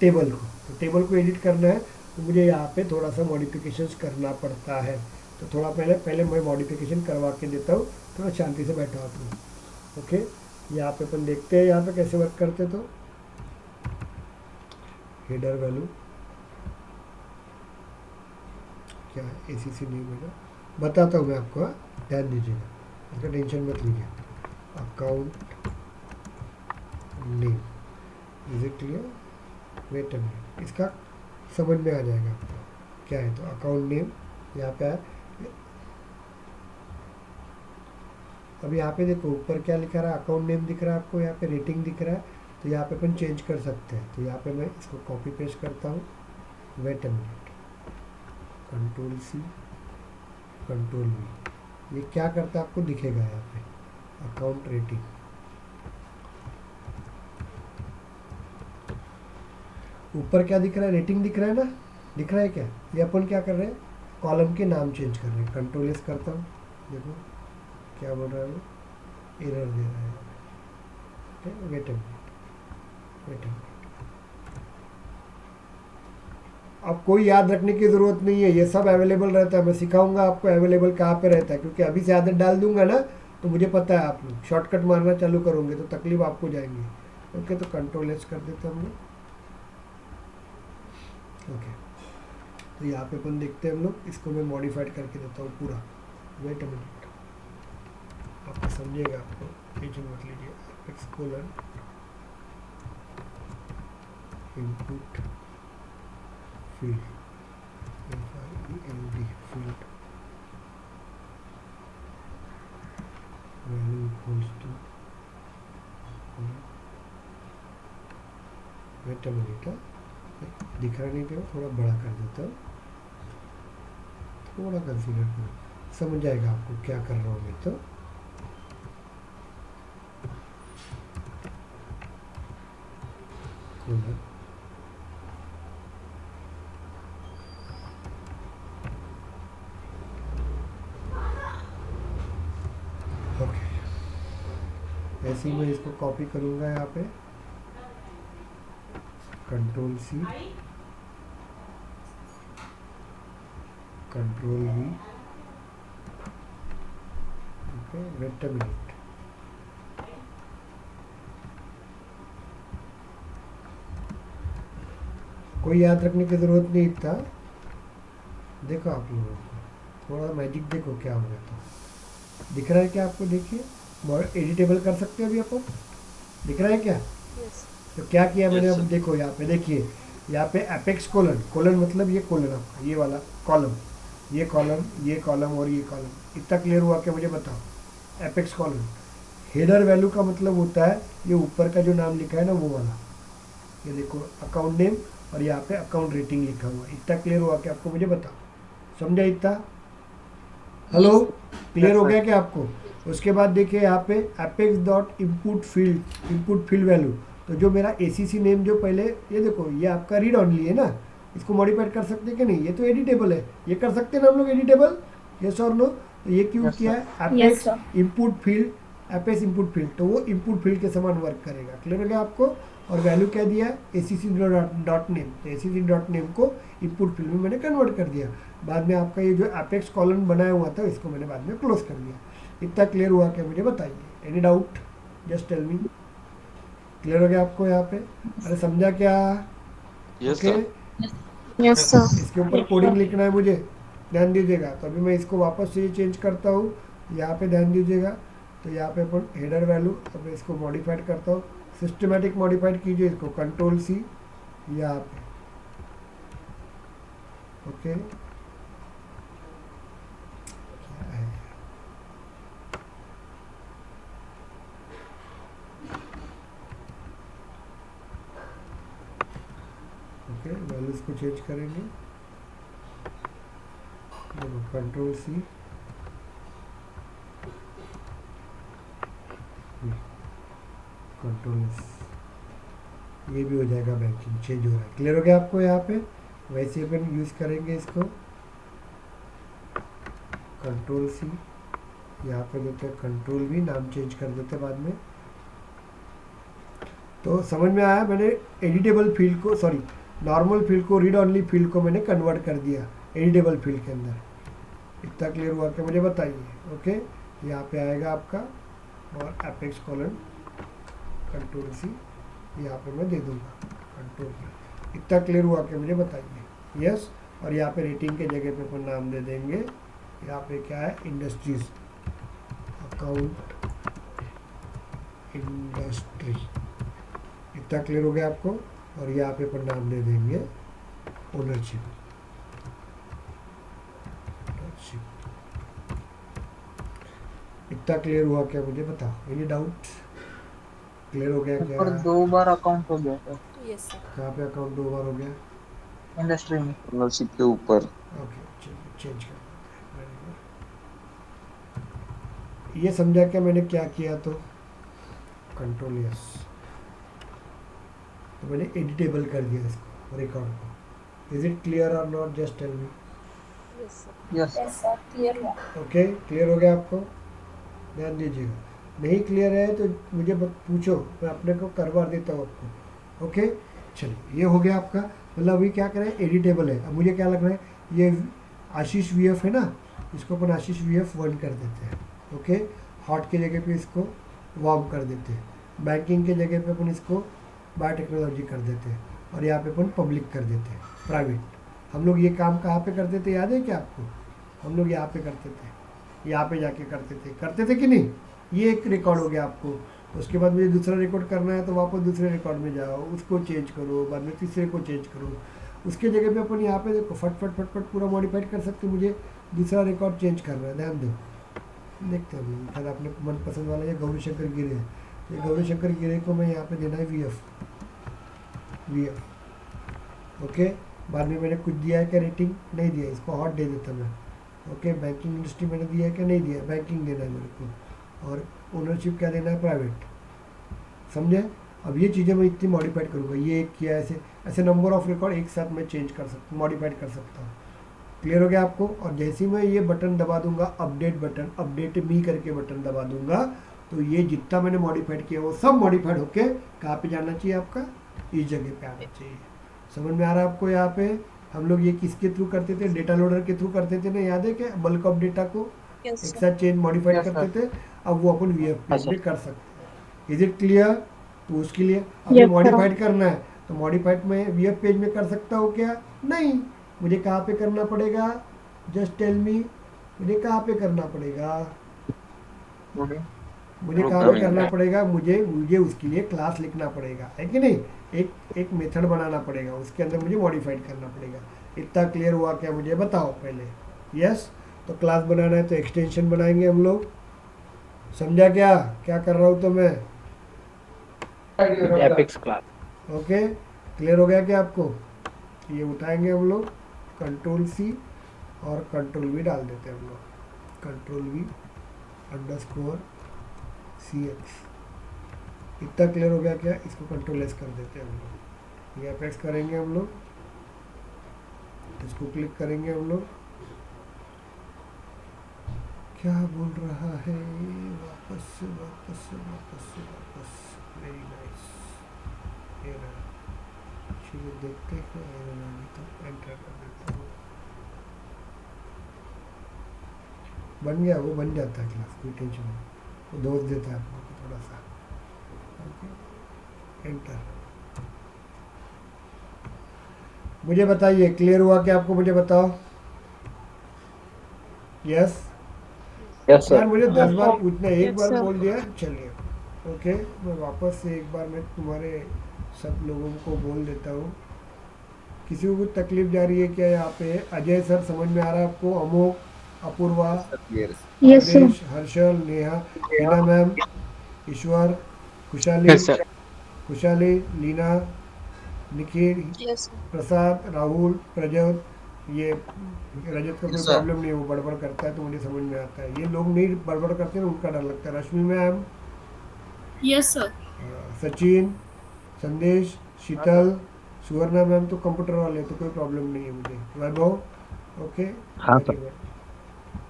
टेबल को। तो टेबल को एडिट करना है तो मुझे यहाँ पे थोड़ा सा मॉडिफिकेशंस करना पड़ता है। तो थोड़ा पहले मैं मॉडिफिकेशन करवा के देता हूँ, थोड़ा शांति से बैठा आप लोग। ओके, यहाँ पे अपन देखते हैं यहाँ पे कैसे वर्क करते। तो हेडर वैल्यू क्या है, एसीसी नेम है ना, बताता हूँ मैं आपको, हाँ? ध्यान दीजिएगा, इसका टेंशन मत लीजिए। Account name, is it clear? Wait a minute, इसका समझ में आ जाएगा आपको क्या है। तो अकाउंट नेम यहाँ पे है, अब यहाँ पे देखो ऊपर क्या लिखा रहा है, अकाउंट नेम दिख रहा है आपको, यहाँ पे रेटिंग दिख रहा है। तो यहाँ पे अपन चेंज कर सकते हैं। तो यहाँ पे मैं इसको कॉपी पेस्ट करता हूँ, wait a minute, control C control V, ये क्या करता है आपको दिखेगा यहाँ पे, अकाउंट रेटिंग। ऊपर क्या दिख रहा है, रेटिंग दिख रहा है ना, दिख रहा है क्या? ये अपन क्या कर रहे हैं, कॉलम के नाम चेंज कर रहे हैं। कंट्रोल एस करता हूँ, देखो क्या बोल रहा है वो, एरर दे रहा है। वेट अ मिनट, अब कोई याद रखने की ज़रूरत नहीं है, ये सब अवेलेबल रहता है। मैं सिखाऊंगा आपको अवेलेबल कहाँ पे रहता है, क्योंकि अभी से आदत डाल दूंगा ना तो मुझे पता है आप लोग शॉर्टकट मारना चालू करोगे तो तकलीफ आपको जाएंगी। ओके, तो कंट्रोल एस कर देते हम लोग। ओके, तो यहाँ पे अपन देखते हैं हम लोग, इसको मैं मॉडिफाइड करके देता हूँ पूरा। वेट अ मिनट, आपको समझिएगा, आपको टेंशन मत लीजिए। X colon input field, FIELD field value equals to, wait a minute, दिख रहा नहीं, थोड़ा बड़ा कर देता हूँ, थोड़ा कंसीडर करो, समझ जाएगा आपको क्या कर रहा हूँ मैं। तो ओके, ऐसे ही मैं इसको कॉपी करूँगा यहाँ पे, control C control V. Okay, wait a minute, कोई याद रखने की ज़रूरत नहीं था। देखो आप लोगों को थोड़ा मैजिक देखो क्या हो गया। तो दिख रहा है क्या आपको? देखिए एडिटेबल कर सकते हैं अभी अपन, दिख रहा है क्या? यस तो क्या किया मैंने, Yes, अब देखो यहाँ पे, देखिए यहाँ पे एपेक्स कोलन, कोलन मतलब ये कोलन आपका, ये वाला कॉलम, ये कॉलम, ये कॉलम और ये कॉलम। इतना क्लियर हुआ क्या मुझे बताओ? Apex column. हेडर वैल्यू का मतलब होता है ये ऊपर का जो नाम लिखा है ना वो वाला, ये देखो अकाउंट नेम और यहाँ पे अकाउंट रेटिंग लिखा हुआ। इतना क्लियर हुआ क्या आपको? मुझे बताओ, समझा इतना? हेलो, क्लियर हो गया क्या आपको? उसके बाद देखिए यहाँ पे apex dot input field value, तो जो मेरा एसीसी नेम जो पहले, ये देखो ये आपका रीड ऑनली है ना, इसको मॉडिफाइड कर सकते हैं कि नहीं? ये तो एडिटेबल है, ये कर सकते हैं ना हम लोग एडिटेबल, यस और नो? तो ये क्यों किया है? Yes, apex sir. Input field, apex input field, तो वो इनपुट फील्ड के समान वर्क करेगा। क्लियर हो गया आपको? और वैल्यू क्या दिया? एसीसी डॉट नेम, तो एसीसी डॉट नेम को इनपुट फील्ड में मैंने कन्वर्ट कर दिया। बाद में आपका ये जो एपेक्स कॉलम बनाया हुआ था इसको मैंने बाद में क्लोज कर दिया। इतना क्लियर हुआ क्या मुझे बताइए? Any doubt? Just tell me. Clear हो गया आपको यहाँ पे? अरे समझा क्या? Yes okay, sir. Yes sir. इसके ऊपर कोडिंग लिखना है मुझे, ध्यान दीजिएगा। तो अभी मैं इसको वापस से चेंज करता हूँ, यहाँ पे ध्यान दीजिएगा। तो यहाँ पे अपन हेडर वैल्यू, अब मैं इसको मॉडिफाइड करता हूँ, सिस्टमेटिक मॉडिफाइड कीजिए इसको, कंट्रोल सी, यहाँ पे ओके, क्या है ओके, वैल्यूज को चेंज करेंगे। देखो कंट्रोल सी, कंट्रोल एस, ये भी हो जाएगा, बैंकिंग चेंज हो रहा है। क्लियर हो गया आपको यहाँ पे? वैसे अपन यूज़ करेंगे इसको, कंट्रोल सी, यहाँ पे देते हैं कंट्रोल वी, नाम चेंज कर देते हैं बाद में। तो समझ में आया? मैंने एडिटेबल फील्ड को, सॉरी नॉर्मल फील्ड को, रीड ऑनली फील्ड को मैंने कन्वर्ट कर दिया एडिटेबल फील्ड के अंदर। इतना क्लियर हुआ क्या मुझे बताइए? ओके, यहाँ पे आएगा आपका, और एपेक्स कॉलन कंट्रोल सी यहाँ पे मैं दे दूँगा कंट्रोल। इतना क्लियर हुआ क्या मुझे बताइए? यस। और यहाँ पे रेटिंग के जगह पे अपन नाम दे देंगे, यहाँ पे क्या है, इंडस्ट्रीज, अकाउंट इंडस्ट्री। इतना क्लियर हो गया आपको? और यहाँ पे अपन नाम दे देंगे ओनरशिप। इतना क्लियर हुआ क्या मुझे बताओ? Any doubt? क्लियर हो गया क्या? ऊपर 2 बार अकाउंट हो गया था यस सर। कहाँ पे अकाउंट 2 बार हो गया? इंडस्ट्री में। ओनरशिप के ऊपर। ओके, चलिए चेंज कर देते हैं। Very good। ये समझा क्या मैंने क्या किया? तो कंट्रोल यस, तो मैंने एडिटेबल कर दिया इसको, रिकॉर्ड को। इज इट क्लियर और not? Just tell me. Yes sir. Yes yes sir, clear हुआ। ओके, क्लियर हो गया आपको? ध्यान दीजिएगा, नहीं क्लियर है तो मुझे पूछो, मैं अपने को करवा देता हूँ आपको। ओके, चलिए ये हो गया आपका। मतलब अभी क्या करें, एडिटेबल है। अब मुझे क्या लग रहा है, ये आशीष वीएफ है ना, इसको अपन आशीष वीएफ 1 कर देते हैं। ओके, हॉट के जगह पे इसको वार्म कर देते हैं, बैंकिंग के जगह पे अपन इसको बायोटेक्नोलॉजी कर देते हैं, और यहाँ पे अपन पब्लिक कर देते हैं, प्राइवेट। हम लोग ये काम कहाँ पे करते थे, याद है क्या आपको? हम लोग यहाँ पे करते थे, यहाँ पे जाके करते थे कि नहीं? ये एक रिकॉर्ड हो गया आपको। उसके बाद मुझे दूसरा रिकॉर्ड करना है तो वापस दूसरे रिकॉर्ड में जाओ, उसको चेंज करो, बाद में तीसरे को चेंज करो। उसके जगह पे अपन यहाँ पे देखो फट पूरा मॉडिफाइड कर सकते। मुझे दूसरा रिकॉर्ड चेंज करना है, ध्यान दो, देखते हैं। फिर अपने मनपसंद वाला ये गौरी शंकर गिरे है, ये गौरी शंकर गिरे को मैं यहाँ पे देना है वीएफ। ओके, बाद में मैंने कुछ दिया है क्या? रेटिंग नहीं दिया, इसको हॉट दे देता मैं। ओके, बैंकिंग इंडस्ट्री मैंने दिया है क्या? नहीं दिया, बैंकिंग देना है मेरे को। और ओनरशिप क्या देना है? प्राइवेट। समझे? अब ये चीज़ें मैं इतनी मॉडिफाइड करूँगा, ये एक किया, ऐसे नंबर ऑफ रिकॉर्ड एक साथ मैं चेंज कर सकता हूँ, मॉडिफाइड कर सकता हूँ। क्लियर हो गया आपको? और जैसे ही मैं ये बटन दबा दूंगा, अपडेट बटन, अपडेट मी करके बटन दबा दूंगा, तो ये जितना मैंने मॉडिफाइड किया वो सब मॉडिफाइड होके कहाँ पे जाना चाहिए? आपका इस जगह पे आना चाहिए। समझ में आ रहा है आपको? यहाँ पे हम लोग ये किसके थ्रू करते थे? डेटा लोडर के थ्रू करते थे ना, याद है क्या? बल्क ऑफ डेटा को एक साथ चेंज मॉडिफाइड Yes, करते थे। अब वो अपन वीएफ पेज में कर सकते हैं। Is it clear? तो उसके लिए अभी मॉडिफाइड करना है तो मॉडिफाइड में वीएफ पेज में कर सकता हूँ क्या? नहीं। मुझे कहाँ पे करना पड़ेगा? जस्ट टेल मी, मुझे कहाँ पे करना पड़ेगा? मुझे कहाँ पे करना पड़ेगा? मुझे उसके लिए क्लास लिखना पड़ेगा, है कि नहीं? एक मेथड बनाना पड़ेगा, उसके अंदर मुझे मॉडिफाइड करना पड़ेगा। इतना क्लियर हुआ क्या मुझे बताओ पहले? यस। तो क्लास बनाना है तो एक्सटेंशन बनाएंगे हम लोग। समझा क्या क्या कर रहा हूँ तो मैं? Epics class. ओके, क्लियर हो गया क्या आपको? ये उठाएंगे हम लोग, कंट्रोल सी और कंट्रोल वी डाल देते हैं हम लोग, कंट्रोल वी अंडरस्कोर CX। इतना क्लियर हो गया क्या? इसको कंट्रोल एस कर देते हैं हम लोग। ये एपेक्स करेंगे हम लोग, इसको क्लिक करेंगे हम लोग। क्या बोल रहा है? वापस वेरी नाइस। चलिए देखते हैं, तो एंटर कर देता हूँ। बन गया, वो बन जाता है क्लास, कोई टेंशन नहीं, वो दोस्त देता है आपको थोड़ा सा। Okay, enter. मुझे बताइए क्लियर हुआ क्या आपको? मुझे बताओ। यस यस यार, सर। मुझे 10 बार पूछना है, एक Yes, बार sir. बोल दिया चलिए। ओके, मैं वापस से एक बार मैं तुम्हारे सब लोगों को बोल देता हूँ। किसी को कुछ तकलीफ जा रही है क्या यहाँ पे? अजय सर समझ में आ रहा है आपको? Amok, Apurva, Yes. Aadesh, Harshal, Neha, Leena ma'am, Ishwar, Khushhali, Khushhali, Leena, Nikhil, yes Prasad, Rahul, Prajyot, ये रजत का कोई Yes, sir. प्रॉब्लम नहीं है, वो बड़बड़ करता है तो मुझे समझ में आता है। ये लोग नहीं बड़बड़ करते हैं, उनका डर लगता है। रश्मि मैम, यस सर सचिन, संदेश, शीतल, सुवर्णा मैम तो कंप्यूटर वाले हैं, तो कोई प्रॉब्लम नहीं है मुझे। वैभव, ओके, हाँ, very good।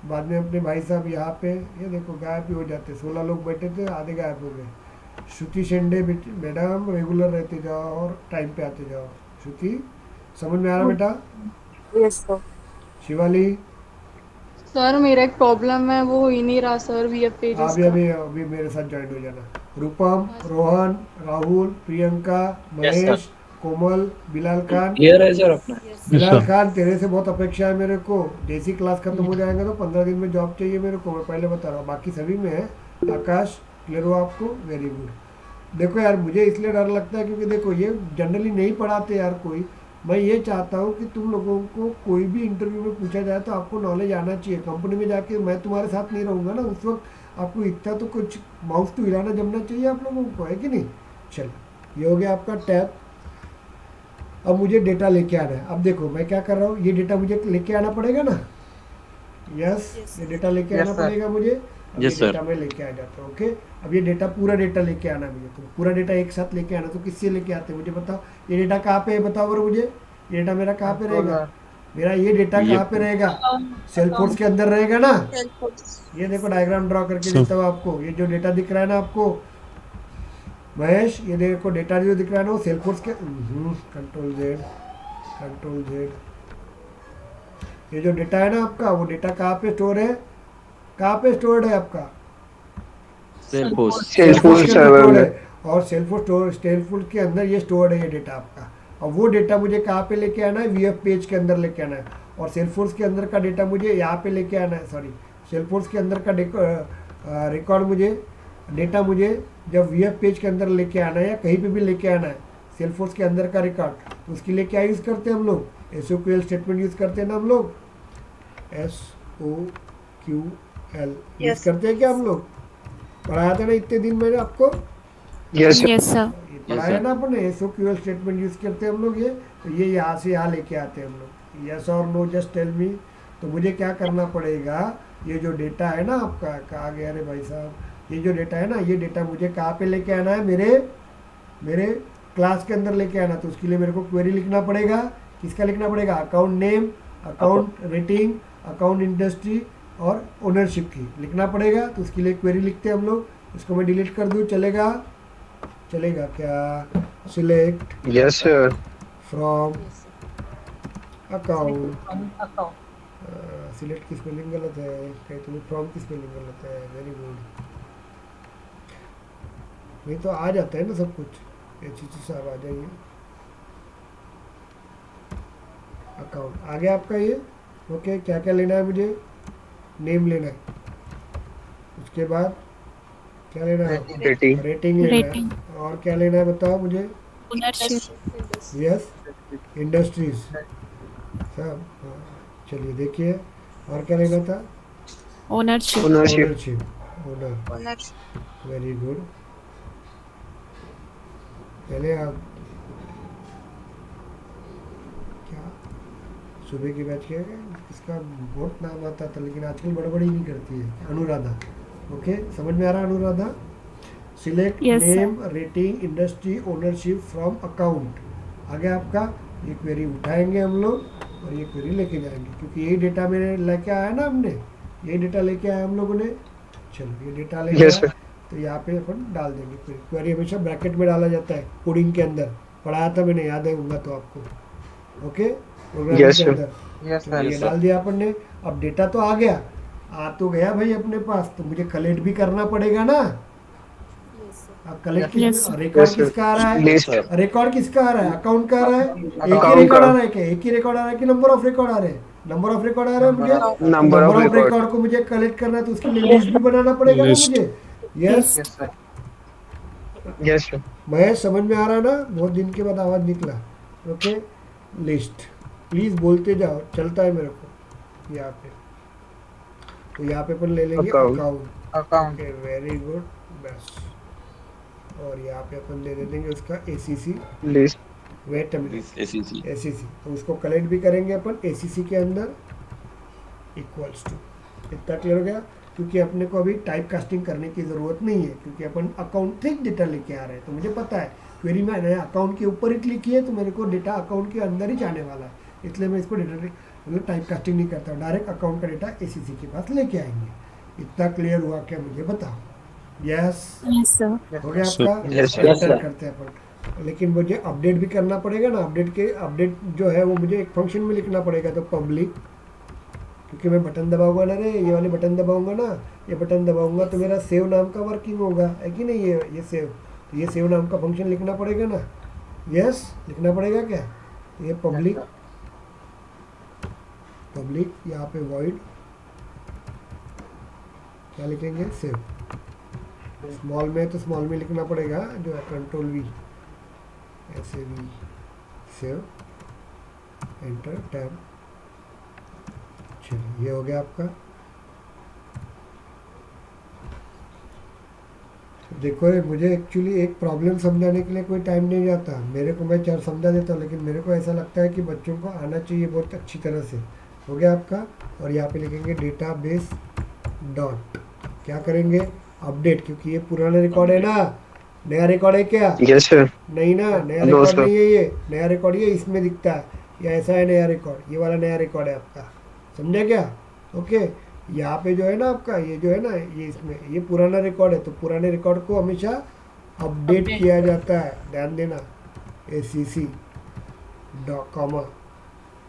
बाद में अपने भाई साहब यहाँ पे, ये देखो गायब भी हो जाते, 16 लोग बैठे थे, आधे गायब हो गए। श्रुति शेंडे मैडम रेगुलर रहते जाओ और टाइम पे आते जाओ। श्रुति समझ में आ रहा बेटा? Yes sir. शिवाली, सर मेरा एक प्रॉब्लम है, वो हो ही नहीं रहा सर वीएफ पेजेस अभी का। अभी अभी मेरे साथ ज्वाइन हो जाना। रूपम, रोहन, राहुल, प्रियंका, Yes, sir. महेश, कोमल, बिलाल खान। क्लियर है सर अपना? बिलाल खान, तेरे से बहुत अपेक्षा है मेरे को। जैसी क्लास खत्म हो जाएगा तो 15 दिन में जॉब चाहिए मेरे को, मैं पहले बता रहा हूँ। बाकी सभी में है। आकाश, क्लियर हो आपको? Very good. देखो यार, मुझे इसलिए डर लगता है क्योंकि देखो ये जनरली नहीं पढ़ाते यार कोई। मैं ये चाहता हूँ कि तुम लोगों को कोई भी इंटरव्यू में पूछा जाए तो आपको नॉलेज आना चाहिए। कंपनी में जाके मैं तुम्हारे साथ नहीं रहूँगा ना, उस वक्त आपको इतना तो कुछ माउस तो हिलाना जमना चाहिए आप लोगों को, है कि नहीं? चलो, ये हो गया आपका टैब। अब मुझे डेटा लेके आना है। अब देखो मैं क्या कर रहा हूँ, ये डेटा मुझे लेके आना पड़ेगा ना? यस, ये डेटा लेके Yes, आना sir. पड़ेगा मुझे। अब ये Yes, sir. डेटा मैं लेके आ जाता हूँ। ओके, अब ये डेटा पूरा डेटा लेके आना है मुझे। तो पूरा डेटा एक साथ लेके आना, तो किससे लेके आते हैं मुझे बताओ। ये डेटा कहाँ पे है बताओ बरो मुझे। ये डेटा मेरा कहाँ पे रहेगा? मेरा ये डेटा ये- कहाँ पे रहेगा? सेल्फोर्स के अंदर रहेगा ना? ये देखो डायग्राम ड्रॉ करके देता हूँ आपको। ये जो डेटा दिख रहा है ना आपको महेश, ये देखो डेटा जो दिख रहा है ना वो सेल्फोर्स के कंट्रोल जेड। ये जो डेटा है ना आपका, वो डेटा कहाँ पे स्टोर है? कहाँ पे स्टोर्ड है आपका? Salesforce. सेल्फोर्स के अंदर स्टोर्ड है। और सेल्फोर्स के अंदर ये स्टोर्ड है ये डेटा आपका। और वो डेटा मुझे कहाँ पे लेके आना है? वीएफ पेज के अंदर लेके आना है। और सेल्फोर्स के अंदर का डेटा मुझे यहाँ पे लेके आना है। सॉरी, सेल्फोर्स के अंदर का रिकॉर्ड मुझे, डेटा मुझे जब वीएफ पेज के अंदर लेके आना है या कहीं पे भी लेके आना है, सेल्फोर्स के अंदर का रिकॉर्ड, तो उसके लिए क्या यूज़ करते हैं हम लोग? SOQL स्टेटमेंट यूज़ करते हैं ना हम लोग। SOQL यूज़ करते हैं क्या हम लोग? पढ़ाया था ना इतने दिन मैंने आपको, यस सर ये पढ़ाया ना अपने। SOQL स्टेटमेंट यूज़ करते हैं हम लोग। ये तो ये यहाँ से यहाँ लेके आते हैं हम लोग। यस और नो, जस्ट टेल मी। तो मुझे क्या करना पड़ेगा? ये जो डेटा है ना आपका, कहाँ गया रे भाई साहब? ये जो डेटा है ना, ये डेटा मुझे कहाँ पे लेके आना है? मेरे क्लास के अंदर लेके आना। तो उसके लिए मेरे को क्वेरी लिखना पड़ेगा। किसका लिखना पड़ेगा? Account name, account rating, account industry और ओनरशिप की लिखना पड़ेगा। तो उसके लिए क्वेरी लिखते हैं हम लोग। इसको मैं डिलीट कर दूँ, चलेगा क्या? Select yes sir. From yes sir. Account. Account select की स्पेलिंग गलत है, कहीं तो फ्रॉम की स्पेलिंग गलत है। Very good. नहीं तो आ जाता है ना सब कुछ, HC साहब आ जाइए। अकाउंट आ गया आपका ये। ओके, क्या क्या लेना है मुझे? नेम लेना है, उसके बाद क्या लेना है? रेटिंग। रेटिंग लेना है, और क्या लेना है बताओ मुझे? ओनरशिप यस, इंडस्ट्रीज सब। हाँ, चलिए देखिए, और क्या लेना था? Ownership ownership. Owner. Very good. पहले आप क्या सुबह की बैच किया गया, इसका बहुत नाम आता था लेकिन आजकल बड़बड़ी नहीं करती है। अनुराधा। ओके, समझ में आ रहा है Anuradha? Select name, rating, industry, ownership from account. आगे आपका ये क्वेरी उठाएंगे हम लोग और ये क्वेरी लेके जाएंगे, क्योंकि यही डेटा मेरे लेके आया ना हमने, यही डेटा लेके आया हम लोगों ने। चलो, ये डेटा लेके Yes, आया, तो यहाँ पे अपन डाल देंगे क्वेरी। क्वेरी हमेशा ब्रैकेट में डाला जाता है कोडिंग के अंदर, पढ़ाया था मैंने, याद है होगा तो आपको। ओके, प्रोग्रामिंग Yes, के sir. अंदर। यस तो ये Yes, डाल दिया अपन ने। अब डेटा तो आ गया, आ तो गया भाई अपने पास, तो मुझे कलेक्ट भी करना पड़ेगा ना। Yes sir. अब collect Yes, record Yes, sir. किसका आ रहा है? लिस्ट। रिकॉर्ड किसका आ रहा है? अकाउंट का आ रहा है। एक ही Account रिकॉर्ड का। आ रहा है क्या? एक ही रिकॉर्ड आ रहा है कि नंबर ऑफ रिकॉर्ड आ रहे हैं? नंबर ऑफ रिकॉर्ड आ रहा है मुझे। Number of record. रिकॉर्ड को मुझे कलेक्ट करना है, तो उसके लिए लिस्ट भी बनाना पड़ेगा ना मुझे। Yes, yes sir. Yes sir. Mahesh समझ में आ रहा है ना? बहुत दिन के बाद आवाज निकला। ओके, लिस्ट, प्लीज़ बोलते जाओ, चलता है मेरे को यहाँ पे। तो यहाँ पे अपन ले लेंगे Account. Account. Account okay, very good, बस। और यहाँ पे अपन दे देंगे उसका ACC, List. Wait minute, ACC. ACC। तो उसको कलेक्ट भी करेंगे अपन ACC के अंदर, इक्वल्स टू, इतना क्लियर हो गया। क्योंकि अपने को अभी टाइप कास्टिंग करने की ज़रूरत नहीं है, क्योंकि अपन अकाउंटिंग डेटा लेके आ रहे हैं। तो मुझे पता है क्वेरी में मैंने अकाउंट के ऊपर ही क्लिक किया है, तो मेरे को डेटा अकाउंट के अंदर ही जाने वाला है, इसलिए मैं इसको डेटा मतलब टाइप कास्टिंग नहीं करता, डायरेक्ट अकाउंट का डेटा ACC के पास लेके आएंगे। इतना क्लियर हुआ क्या, मुझे बताओ। Yes, Yes, sir. हो गया आपका। Yes, sir. एंटर करते हैं अपन, लेकिन मुझे अपडेट भी करना पड़ेगा ना। अपडेट जो है वो मुझे एक फंक्शन में लिखना पड़ेगा, तो पब्लिक, क्योंकि मैं बटन दबाऊंगा ना रे, ये वाले बटन दबाऊंगा ना, ये बटन दबाऊंगा तो मेरा सेव नाम का वर्किंग होगा, है कि नहीं। ये सेव, तो ये सेव नाम का फंक्शन लिखना पड़ेगा ना। यस, लिखना पड़ेगा क्या। तो ये पब्लिक यहाँ पे वॉइड क्या लिखेंगे, सेव। स्मॉल में तो स्मॉल में लिखना पड़ेगा, जो है कंट्रोल V, ऐसे V, सेव, एंटर, टैब। चलिए, ये हो गया आपका। देखो मुझे एक्चुअली एक प्रॉब्लम समझाने के लिए कोई टाइम नहीं जाता, मेरे को मैं चार समझा देता हूँ, लेकिन मेरे को ऐसा लगता है कि बच्चों को आना चाहिए बहुत अच्छी तरह से। हो गया आपका। और यहाँ पे लिखेंगे डेटाबेस डॉट, क्या करेंगे, अपडेट, क्योंकि ये पुराना रिकॉर्ड है ना, नया रिकॉर्ड है क्या, Yes, sir. नहीं ना, नया No, रिकॉर्ड sir. नहीं है, ये नया रिकॉर्ड, ये इसमें दिखता है, ये ऐसा है नया रिकॉर्ड, ये वाला नया रिकॉर्ड है आपका, समझे क्या। ओके, यहाँ पे जो है ना आपका, ये जो है ना, ये इसमें ये पुराना रिकॉर्ड है, तो पुराने रिकॉर्ड को हमेशा अपडेट किया जाता है, ध्यान देना। ACC comma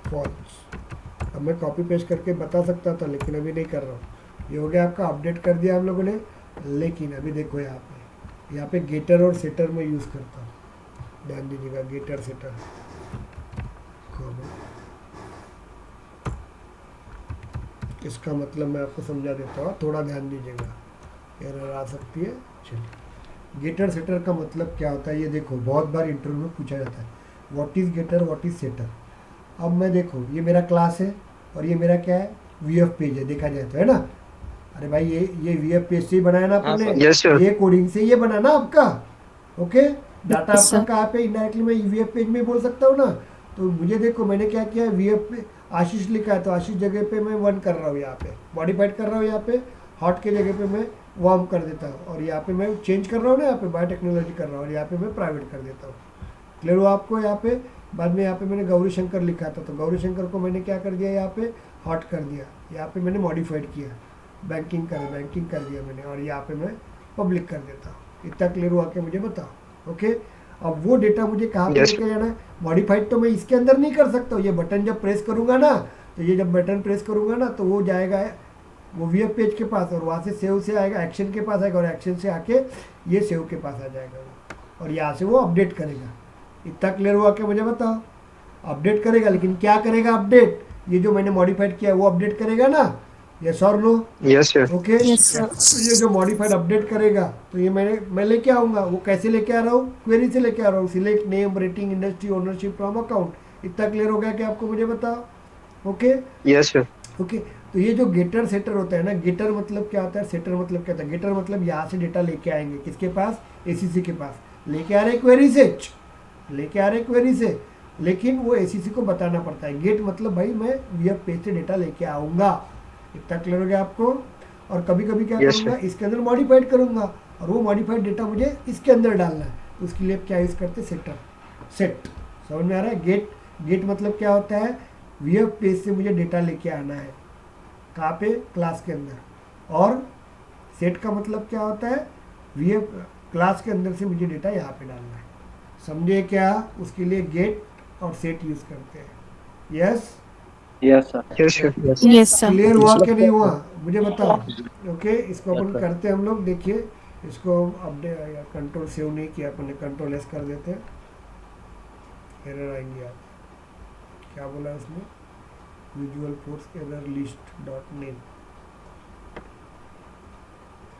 false. अब मैं कॉपी पेस्ट करके बता सकता था, लेकिन अभी नहीं कर रहा हूँ। ये हो गया आपका, अपडेट कर दिया हम लोगों ने। लेकिन अभी देखो यहाँ पे गेटर और सेटर में यूज़ करता हूँ, ध्यान दीजिएगा, गेटर सेटर कॉमा। इसका मतलब मैं आपको समझा देता हूँ, थोड़ा ध्यान दीजिएगा, एरर आ सकती है। चलिए, गेटर सेटर का मतलब क्या होता है, ये देखो बहुत बार इंटरव्यू में पूछा जाता है, what is getter, what is setter. अब मैं देखो, ये मेरा क्लास है और ये मेरा क्या है, VF पेज है, देखा जाए तो, है ना। अरे भाई, ये VF पेज से ही बनाया ना आपने, Yes, sir. ये कोडिंग से ये बना ना आपका। ओके, डाटा Yes, आपका sir. कहाँ पे, इनडायरेक्टली मैं VF पेज में बोल सकता हूँ ना। तो मुझे देखो, मैंने क्या किया, VF पे आशीष लिखा है, तो आशीष जगह पे मैं 1 कर रहा हूँ, यहाँ पे मॉडिफाइड कर रहा हूँ, यहाँ पे हॉट के जगह पे मैं वार्म कर देता हूँ, और यहाँ पे मैं चेंज कर रहा हूँ ना, यहाँ पे बायोटेक्नोलॉजी कर रहा हूँ, और यहाँ पे मैं प्राइवेट कर देता हूँ। क्लियर हुआ आपको। यहाँ पे बाद में यहाँ पे मैंने गौरी शंकर लिखा था, तो गौरी शंकर को मैंने क्या कर दिया, यहाँ पे हॉट कर दिया, यहाँ पे मैंने मॉडिफाइड किया, बैंकिंग कर दिया मैंने, और यहाँ पे मैं पब्लिक कर देता हूँ। इतना क्लियर हुआ कि मुझे बताओ। ओके, अब वो डेटा मुझे कहाँ पे Yes. लेके जाना है, मॉडिफाइड तो मैं इसके अंदर नहीं कर सकता हूँ। ये बटन जब प्रेस करूँगा ना, तो ये जब बटन प्रेस करूँगा ना, तो वो जाएगा वो VF पेज के पास, और वहाँ से सेव से आएगा, एक्शन के पास आएगा, और एक्शन से आके ये सेव के पास आ जाएगा वो, और यहाँ से वो अपडेट करेगा। इतना क्लियर हुआ क्या, मुझे बताओ। अपडेट करेगा, लेकिन क्या करेगा अपडेट, ये जो मैंने मॉडिफाइड किया है वो अपडेट करेगा ना, यस और no. Yes, sir. Okay, Yes, sir. तो ये जो मॉडिफाइड अपडेट करेगा, तो ये मैं लेके आऊँगा। वो कैसे लेके आ रहा हूँ, क्वेरी से लेके आ रहा हूँ, select name, rating, industry, ownership from account. इतना क्लियर हो गया कि आपको, मुझे बताओ। Okay Yes, sir. ओके, तो ये जो गेटर सेटर होता है ना, गेटर मतलब क्या होता है, सेटर मतलब क्या होता है। गेटर मतलब यहाँ से डेटा लेके आएंगे, किसके पास, ACC के पास, लेके आ रहे क्वेरी से, लेकिन वो ACC को बताना पड़ता है। गेट मतलब भाई मैं VF पेज से डेटा लेके आऊँगा। इतना क्लियर हो गया आपको। और कभी कभी क्या Yes, करूँगा, इसके अंदर मॉडिफाइड करूँगा, और वो मॉडिफाइड डेटा मुझे इसके अंदर डालना है, तो उसके लिए क्या यूज़ करते हैं, सेट। समझ में आ रहा है। गेट मतलब क्या होता है, VF पेज से मुझे डेटा लेके आना है, कहाँ पे, क्लास के अंदर। और सेट का मतलब क्या होता है, VF क्लास के अंदर से मुझे डेटा यहाँ पे डालना है। समझे क्या, उसके लिए गेट और सेट यूज़ करते हैं। Yes, Yes, sir. Yes, sir. Yes, sir. Clear हुआ कि नहीं हुआ, मुझे बताओ। ओके, इसको अपन करते हैं हम लोग। देखिए, इसको अपडेट, कंट्रोल सेव नहीं किया अपन ने, कंट्रोल S कर देते हैं, एरर आएंगे। आप क्या बोला उसने, visual force error list dot name,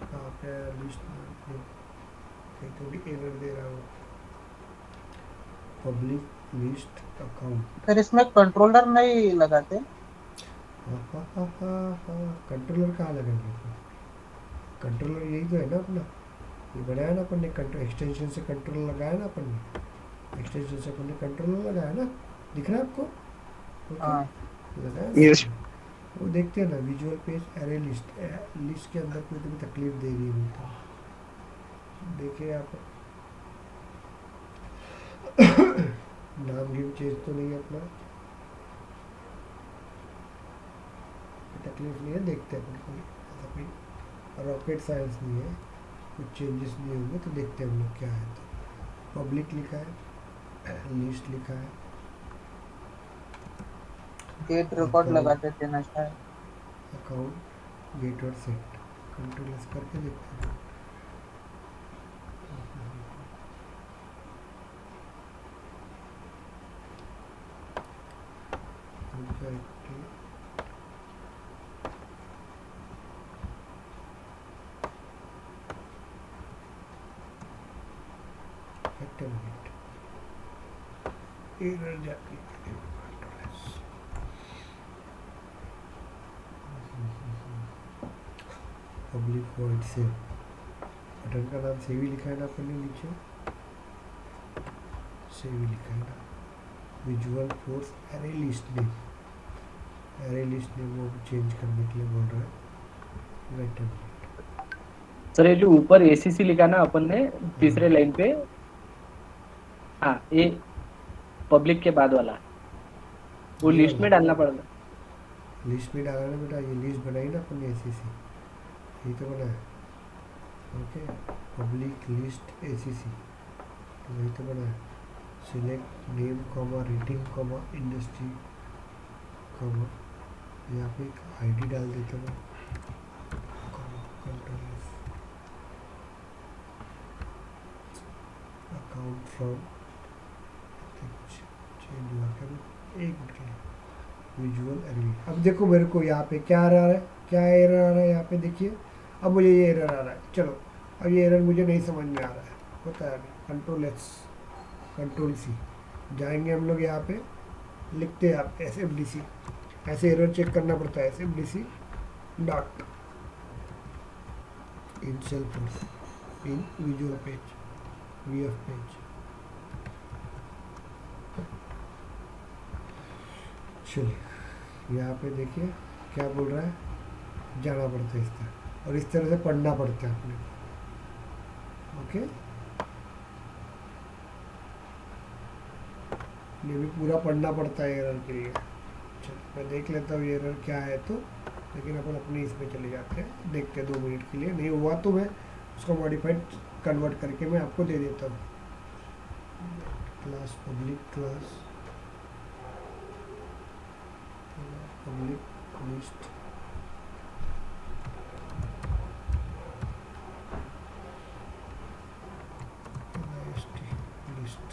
कहाँ पे लिस्ट नेम, थोड़ी एरर दे रहा हूँ। Public list account. फिर इसमें कंट्रोलर नहीं लगाते? कंट्रोलर कहाँ लगेंगे? कंट्रोलर यही तो है ना अपना, ये बनाया ना अपन ने, कंट्रोल एक्सटेंशन से कंट्रोलर लगाया ना अपन ने, एक्सटेंशन से अपन ने कंट्रोलर लगाया ना, दिख रहा है आपको? हाँ। लगाया Yes. ना? वो देखते हैं ना, visual page array list, list के अंदर कोई भी तकलीफ दे रही है बोलता है। देखिए आप नाम गेम चेंज तो नहीं है अपना, तकलीफ नहीं है, देखते हैं अपन कोई ऐसा कोई रॉकेट साइंस नहीं है, कुछ चेंजेस नहीं होंगे तो देखते हैं हम लोग क्या है। तो पब्लिक लिखा है, लिस्ट लिखा है, गेट रिकॉर्ड लगा देते ना शायद। अकाउंट, गेट और सेट, कंट्रोल एस करके देखते हैं। एरर जाती है, पब्लिक वॉइड सेव, बटन का नाम सेव ही लिखा है ना अपन ने नीचे, सेव ही लिखा है ना। Visual force array list name, array list name वो चेंज करने के लिए बोल रहा है। वेट अ मिनट, सर ये जो ऊपर एसीसी लिखा ना अपन ने तीसरे लाइन पे, हाँ ये पब्लिक के बाद वाला, वो लिस्ट में डालना पड़ेगा। लिस्ट में डाला ना बेटा, ये लिस्ट बनाई ना अपन ने एसीसी, यही तो बना है। ओके, पब्लिक लिस्ट एसीसी, तो वही तो बना है। Select name comma rating comma industry comma, यहाँ पे एक आईडी डाल देता हूँ, अकाउंट फ्रॉम चेंज हुआ क्या, एक मिनट के लिए, विजुअल एरर। अब देखो मेरे को यहाँ पे क्या आ रहा है, क्या एरर आ रहा है यहाँ पे देखिए। अब मुझे ये एरर आ रहा है, चलो अब ये एरर मुझे नहीं समझ में आ रहा है, होता है कंट्रोल एस कंट्रोल सी, जाएंगे हम लोग यहाँ पे, लिखते हैं आप SFDC, ऐसे एरर चेक करना पड़ता है, SFDC dot in salesforce in visual page VF page. चलिए यहाँ पे देखिए क्या बोल रहा है, जाना पड़ता है इस तरह, और इस तरह से पढ़ना पड़ता है अपने को। ओके, ये भी पूरा पढ़ना पड़ता है एरर के लिए। चलो मैं देख लेता हूँ एरर क्या है तो, लेकिन अपन अपने इसमें चले जाते हैं, देखते हैं 2 मिनट के लिए, नहीं हुआ तो मैं उसको मॉडिफाइड कन्वर्ट करके मैं आपको दे देता हूँ। Class public class public list list,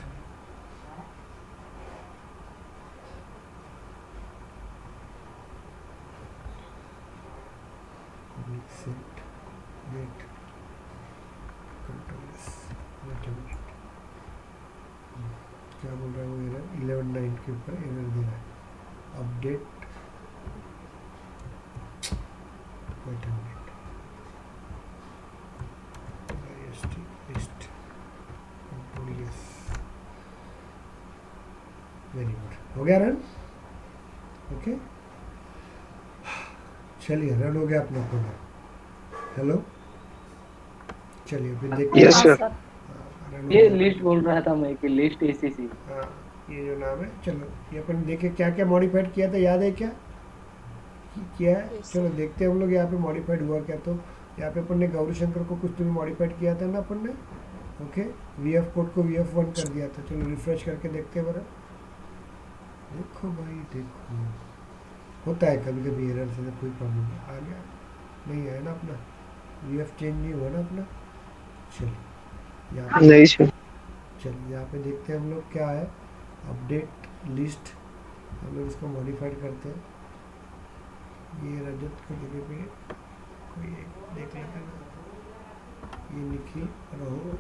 public set wait control S, wait a minute, क्या बोल रहा है वो एरर 11.9 के ऊपर एरर दे रहा है, update, wait a minute, list control S, very good, हो गया रन। ओके चलिए रन हो गया अपना प्रोग्राम। हेलो, चलिए फिर देखते Yes, हैं। sir. रन हो ये गया। लिस्ट बोल रहा था मैं कि लिस्ट एसीसी। हाँ ये जो नाम है, चलो ये अपन देखे क्या क्या मॉडिफाइड किया था, याद है क्या किया है? Yes, चलो देखते हैं हम लोग यहाँ पे मॉडिफाइड हुआ क्या। तो यहाँ पे अपन ने गौरीशंकर को कुछ तो भी मॉडिफाइड किया था ना अपन ने। ओके, VF कोड को VF1 कर दिया था। चलो रिफ्रेश करके देखते हैं बरा। देखो भाई देखो, होता है कभी कभी एरर से, कोई प्रॉब्लम नहीं। आ गया नहीं है ना अपना, VF चेंज नहीं हुआ ना अपना। चलिए यहाँ पे नहीं सर। चलिए यहाँ पे देखते हैं हम लोग क्या है, अपडेट लिस्ट, हम लोग इसको मॉडिफाइड करते हैं। ये रजत के जगह पे कोई एक देख लेते हैं ना, ये लिखी रहो,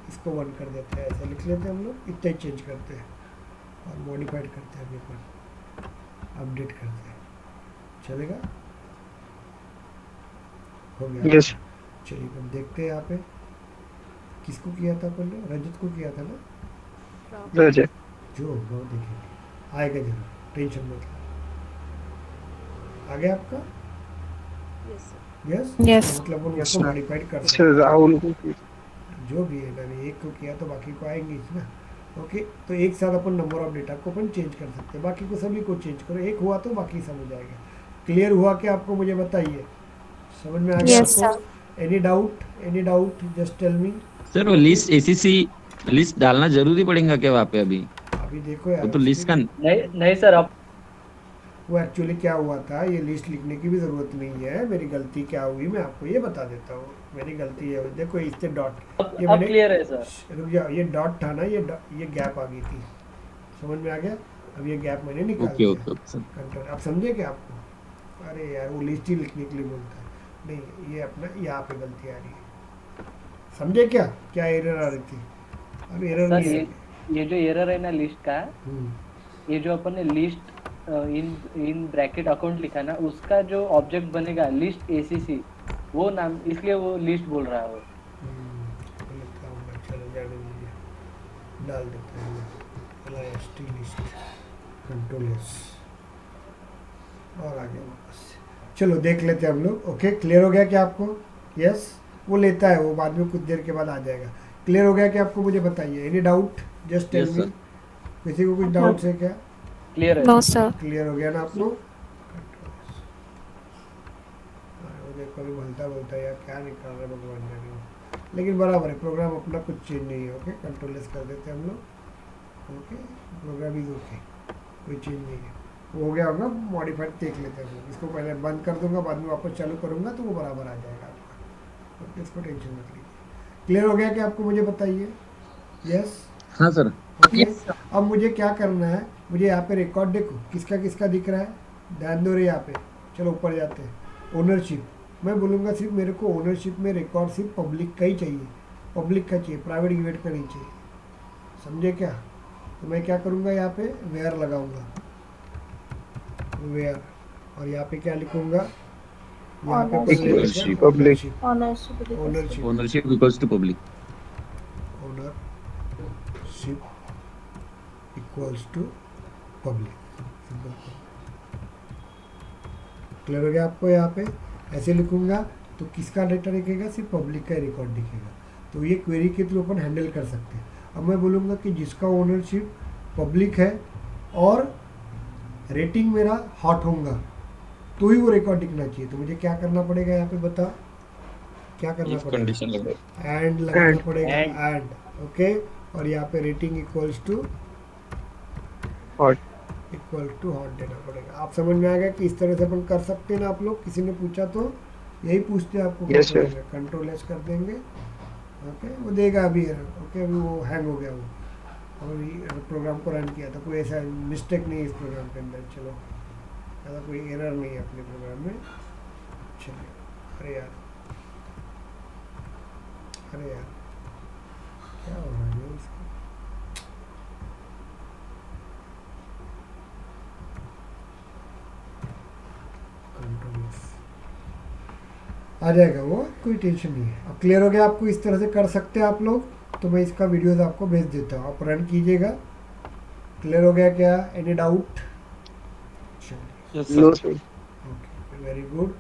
इसको 1 कर देते हैं, ऐसा लिख लेते हैं हम लोग, इतना ही चेंज करते हैं। और मॉडिफाइड करते हैं पेपर, अपडेट करते हैं, चलेगा? हो गया? यस चलिए अब देखते हैं यहाँ पे किसको किया था पहले, रजत को किया था ना, रजत जो होगा वो देखेंगे, आएगा जरूर, टेंशन मत लो। आ गया आपका? Yes, sir. Yes Yes. मतलब वो Yes, उसको sir. मॉडिफाइड कर अच्छा सकते हैं, राहुल को जो भी है, मैंने एक को किया तो बाकी को आएंगे ही ना। ओके, तो एक साथ अपन नंबर ऑफ डेटा को अपन चेंज कर सकते हैं, बाकी को सभी को चेंज करो, एक हुआ तो बाकी सब हो जाएगा। क्लियर हुआ कि आपको? मुझे बताइए, समझ में आ गया Yes, आपको? Any doubt just tell me. Sir वो लिस्ट एसीसी लिस्ट डालना जरूरी पड़ेगा क्या वहाँ पे अभी? अभी देखो यार, वो तो लिस्ट का नहीं नहीं सर, अब वो एक्चुअली क्या हुआ था, ये लिस्ट लिखने की भी ज़रूरत नहीं है, मेरी गलती क्या हुई मैं आपको ये बता देता हूँ। मेरी गलती है, देखो इससे डॉट, ये अब क्लियर है सर। रुक जाओ, ये डॉट था ना, ये गैप आ गई थी, समझ में आ गया? अब ये गैप मैंने निकाल ओके दिया ओके ओके सर। कंट्रोल, अब समझे क्या आपको? अरे यार वो लिस्ट ही लिखने के लिए बोलता है, नहीं ये अपना यहाँ पे गलती आ रही है, समझे क्या क्या एरर आ रही थी? अब एरर सर नहीं ये जो एरर है ना लिस्ट का, हम्म, ये जो अपन ने लिस्ट इन ब्रैकेट अकाउंट लिखा ना, उसका जो ऑब्जेक्ट बनेगा लिस्ट एसीसी, वो नाम, इसलिए वो लिस्ट बोल रहा है वो। लिखता हूँ मैं, चलो जाने दीजिए, डाल देते हैं LIST लिस्ट, कंट्रोल एस और आगे वापस से। चलो देख लेते हैं हम लोग। ओके, क्लियर हो गया क्या आपको? यस, वो लेता है, वो बाद में कुछ देर के बाद आ जाएगा। क्लियर हो गया कि आपको? मुझे बताइए, any doubt just tell Yes, me. sir. किसी को कुछ डाउट है क्या? क्लियर है? No, sir. क्लियर हो गया ना आप लोग? वो देखो अभी बोलता यार क्या निकाल रहा है भगवान जाने, लेकिन बराबर है, प्रोग्राम अपना कुछ चेंज नहीं है। ओके, कंट्रोल एस कर देते हैं हम लोग। ओके, प्रोग्राम इज ओके, कोई चेंज नहीं है, वो हो गया होगा मॉडिफाइड। देख लेते हैं हम लोग, इसको पहले बंद कर दूंगा, बाद में वापस चालू करूंगा तो वो बराबर आ जाएगा आपका। ओके, इसको टेंशन मत लीजिए। क्लियर हो गया कि आपको? मुझे बताइए। यस, हाँ सर। ओके। अब मुझे क्या करना है, मुझे यहाँ पे रिकॉर्ड देखो किसका किसका दिख रहा है, ध्यान दो रे यहाँ पे। चलो ऊपर जाते हैं, ओनरशिप। मैं बोलूँगा सिर्फ मेरे को ओनरशिप में रिकॉर्ड सिर्फ पब्लिक का ही चाहिए, पब्लिक का चाहिए, प्राइवेट यूनिट का नहीं चाहिए, समझे क्या? तो मैं क्या करूँगा, यहाँ पे वेयर लगाऊंगा, वेयर, और यहाँ पे क्या लिखूँगा, यहाँ पे Ownership, public. Ownership. Ownership, ownership equals to public. Ownership equals to public, simple. Clear हो गया आपको? यहाँ पे ऐसे लिखूंगा तो किसका डेटा दिखेगा, सिर्फ पब्लिक का रिकॉर्ड दिखेगा। तो ये क्वेरी के थ्रू अपन हैंडल कर सकते हैं। अब मैं बोलूँगा कि जिसका ओनरशिप पब्लिक है और रेटिंग मेरा हॉट होगा तो ही वो रिकॉर्ड दिखना चाहिए। तो मुझे क्या करना पड़ेगा, यहाँ पे बता क्या करना पड़ेगा, कंडीशन लगा। एंड लगाना And. पड़ेगा, एंड। ओके, और यहाँ पे rating equals to hot equal to hot देना पड़ेगा। आप समझ में आ गया कि इस तरह से अपन कर सकते हैं ना? आप लोग किसी ने पूछा तो यही पूछते हैं आपको। Yes, sir. कंट्रोल एस कर देंगे। ओके, वो देगा अभी एरर। ओके, अभी वो हैंग हो गया, वो अभी प्रोग्राम को रन किया था, कोई ऐसा मिस्टेक नहीं है इस प्रोग्राम के अंदर। चलो, ऐसा कोई एरर नहीं है अपने प्रोग्राम में। चलिए, अरे यार क्या हो रहा है इसका? आ जाएगा वो, कोई टेंशन नहीं है। अब क्लियर हो गया आपको? इस तरह से कर सकते हैं आप लोग। तो मैं इसका वीडियोस आपको भेज देता हूँ, आप रन कीजिएगा। क्लियर हो गया क्या? Any doubt? Yes no sir. Sir okay, very good.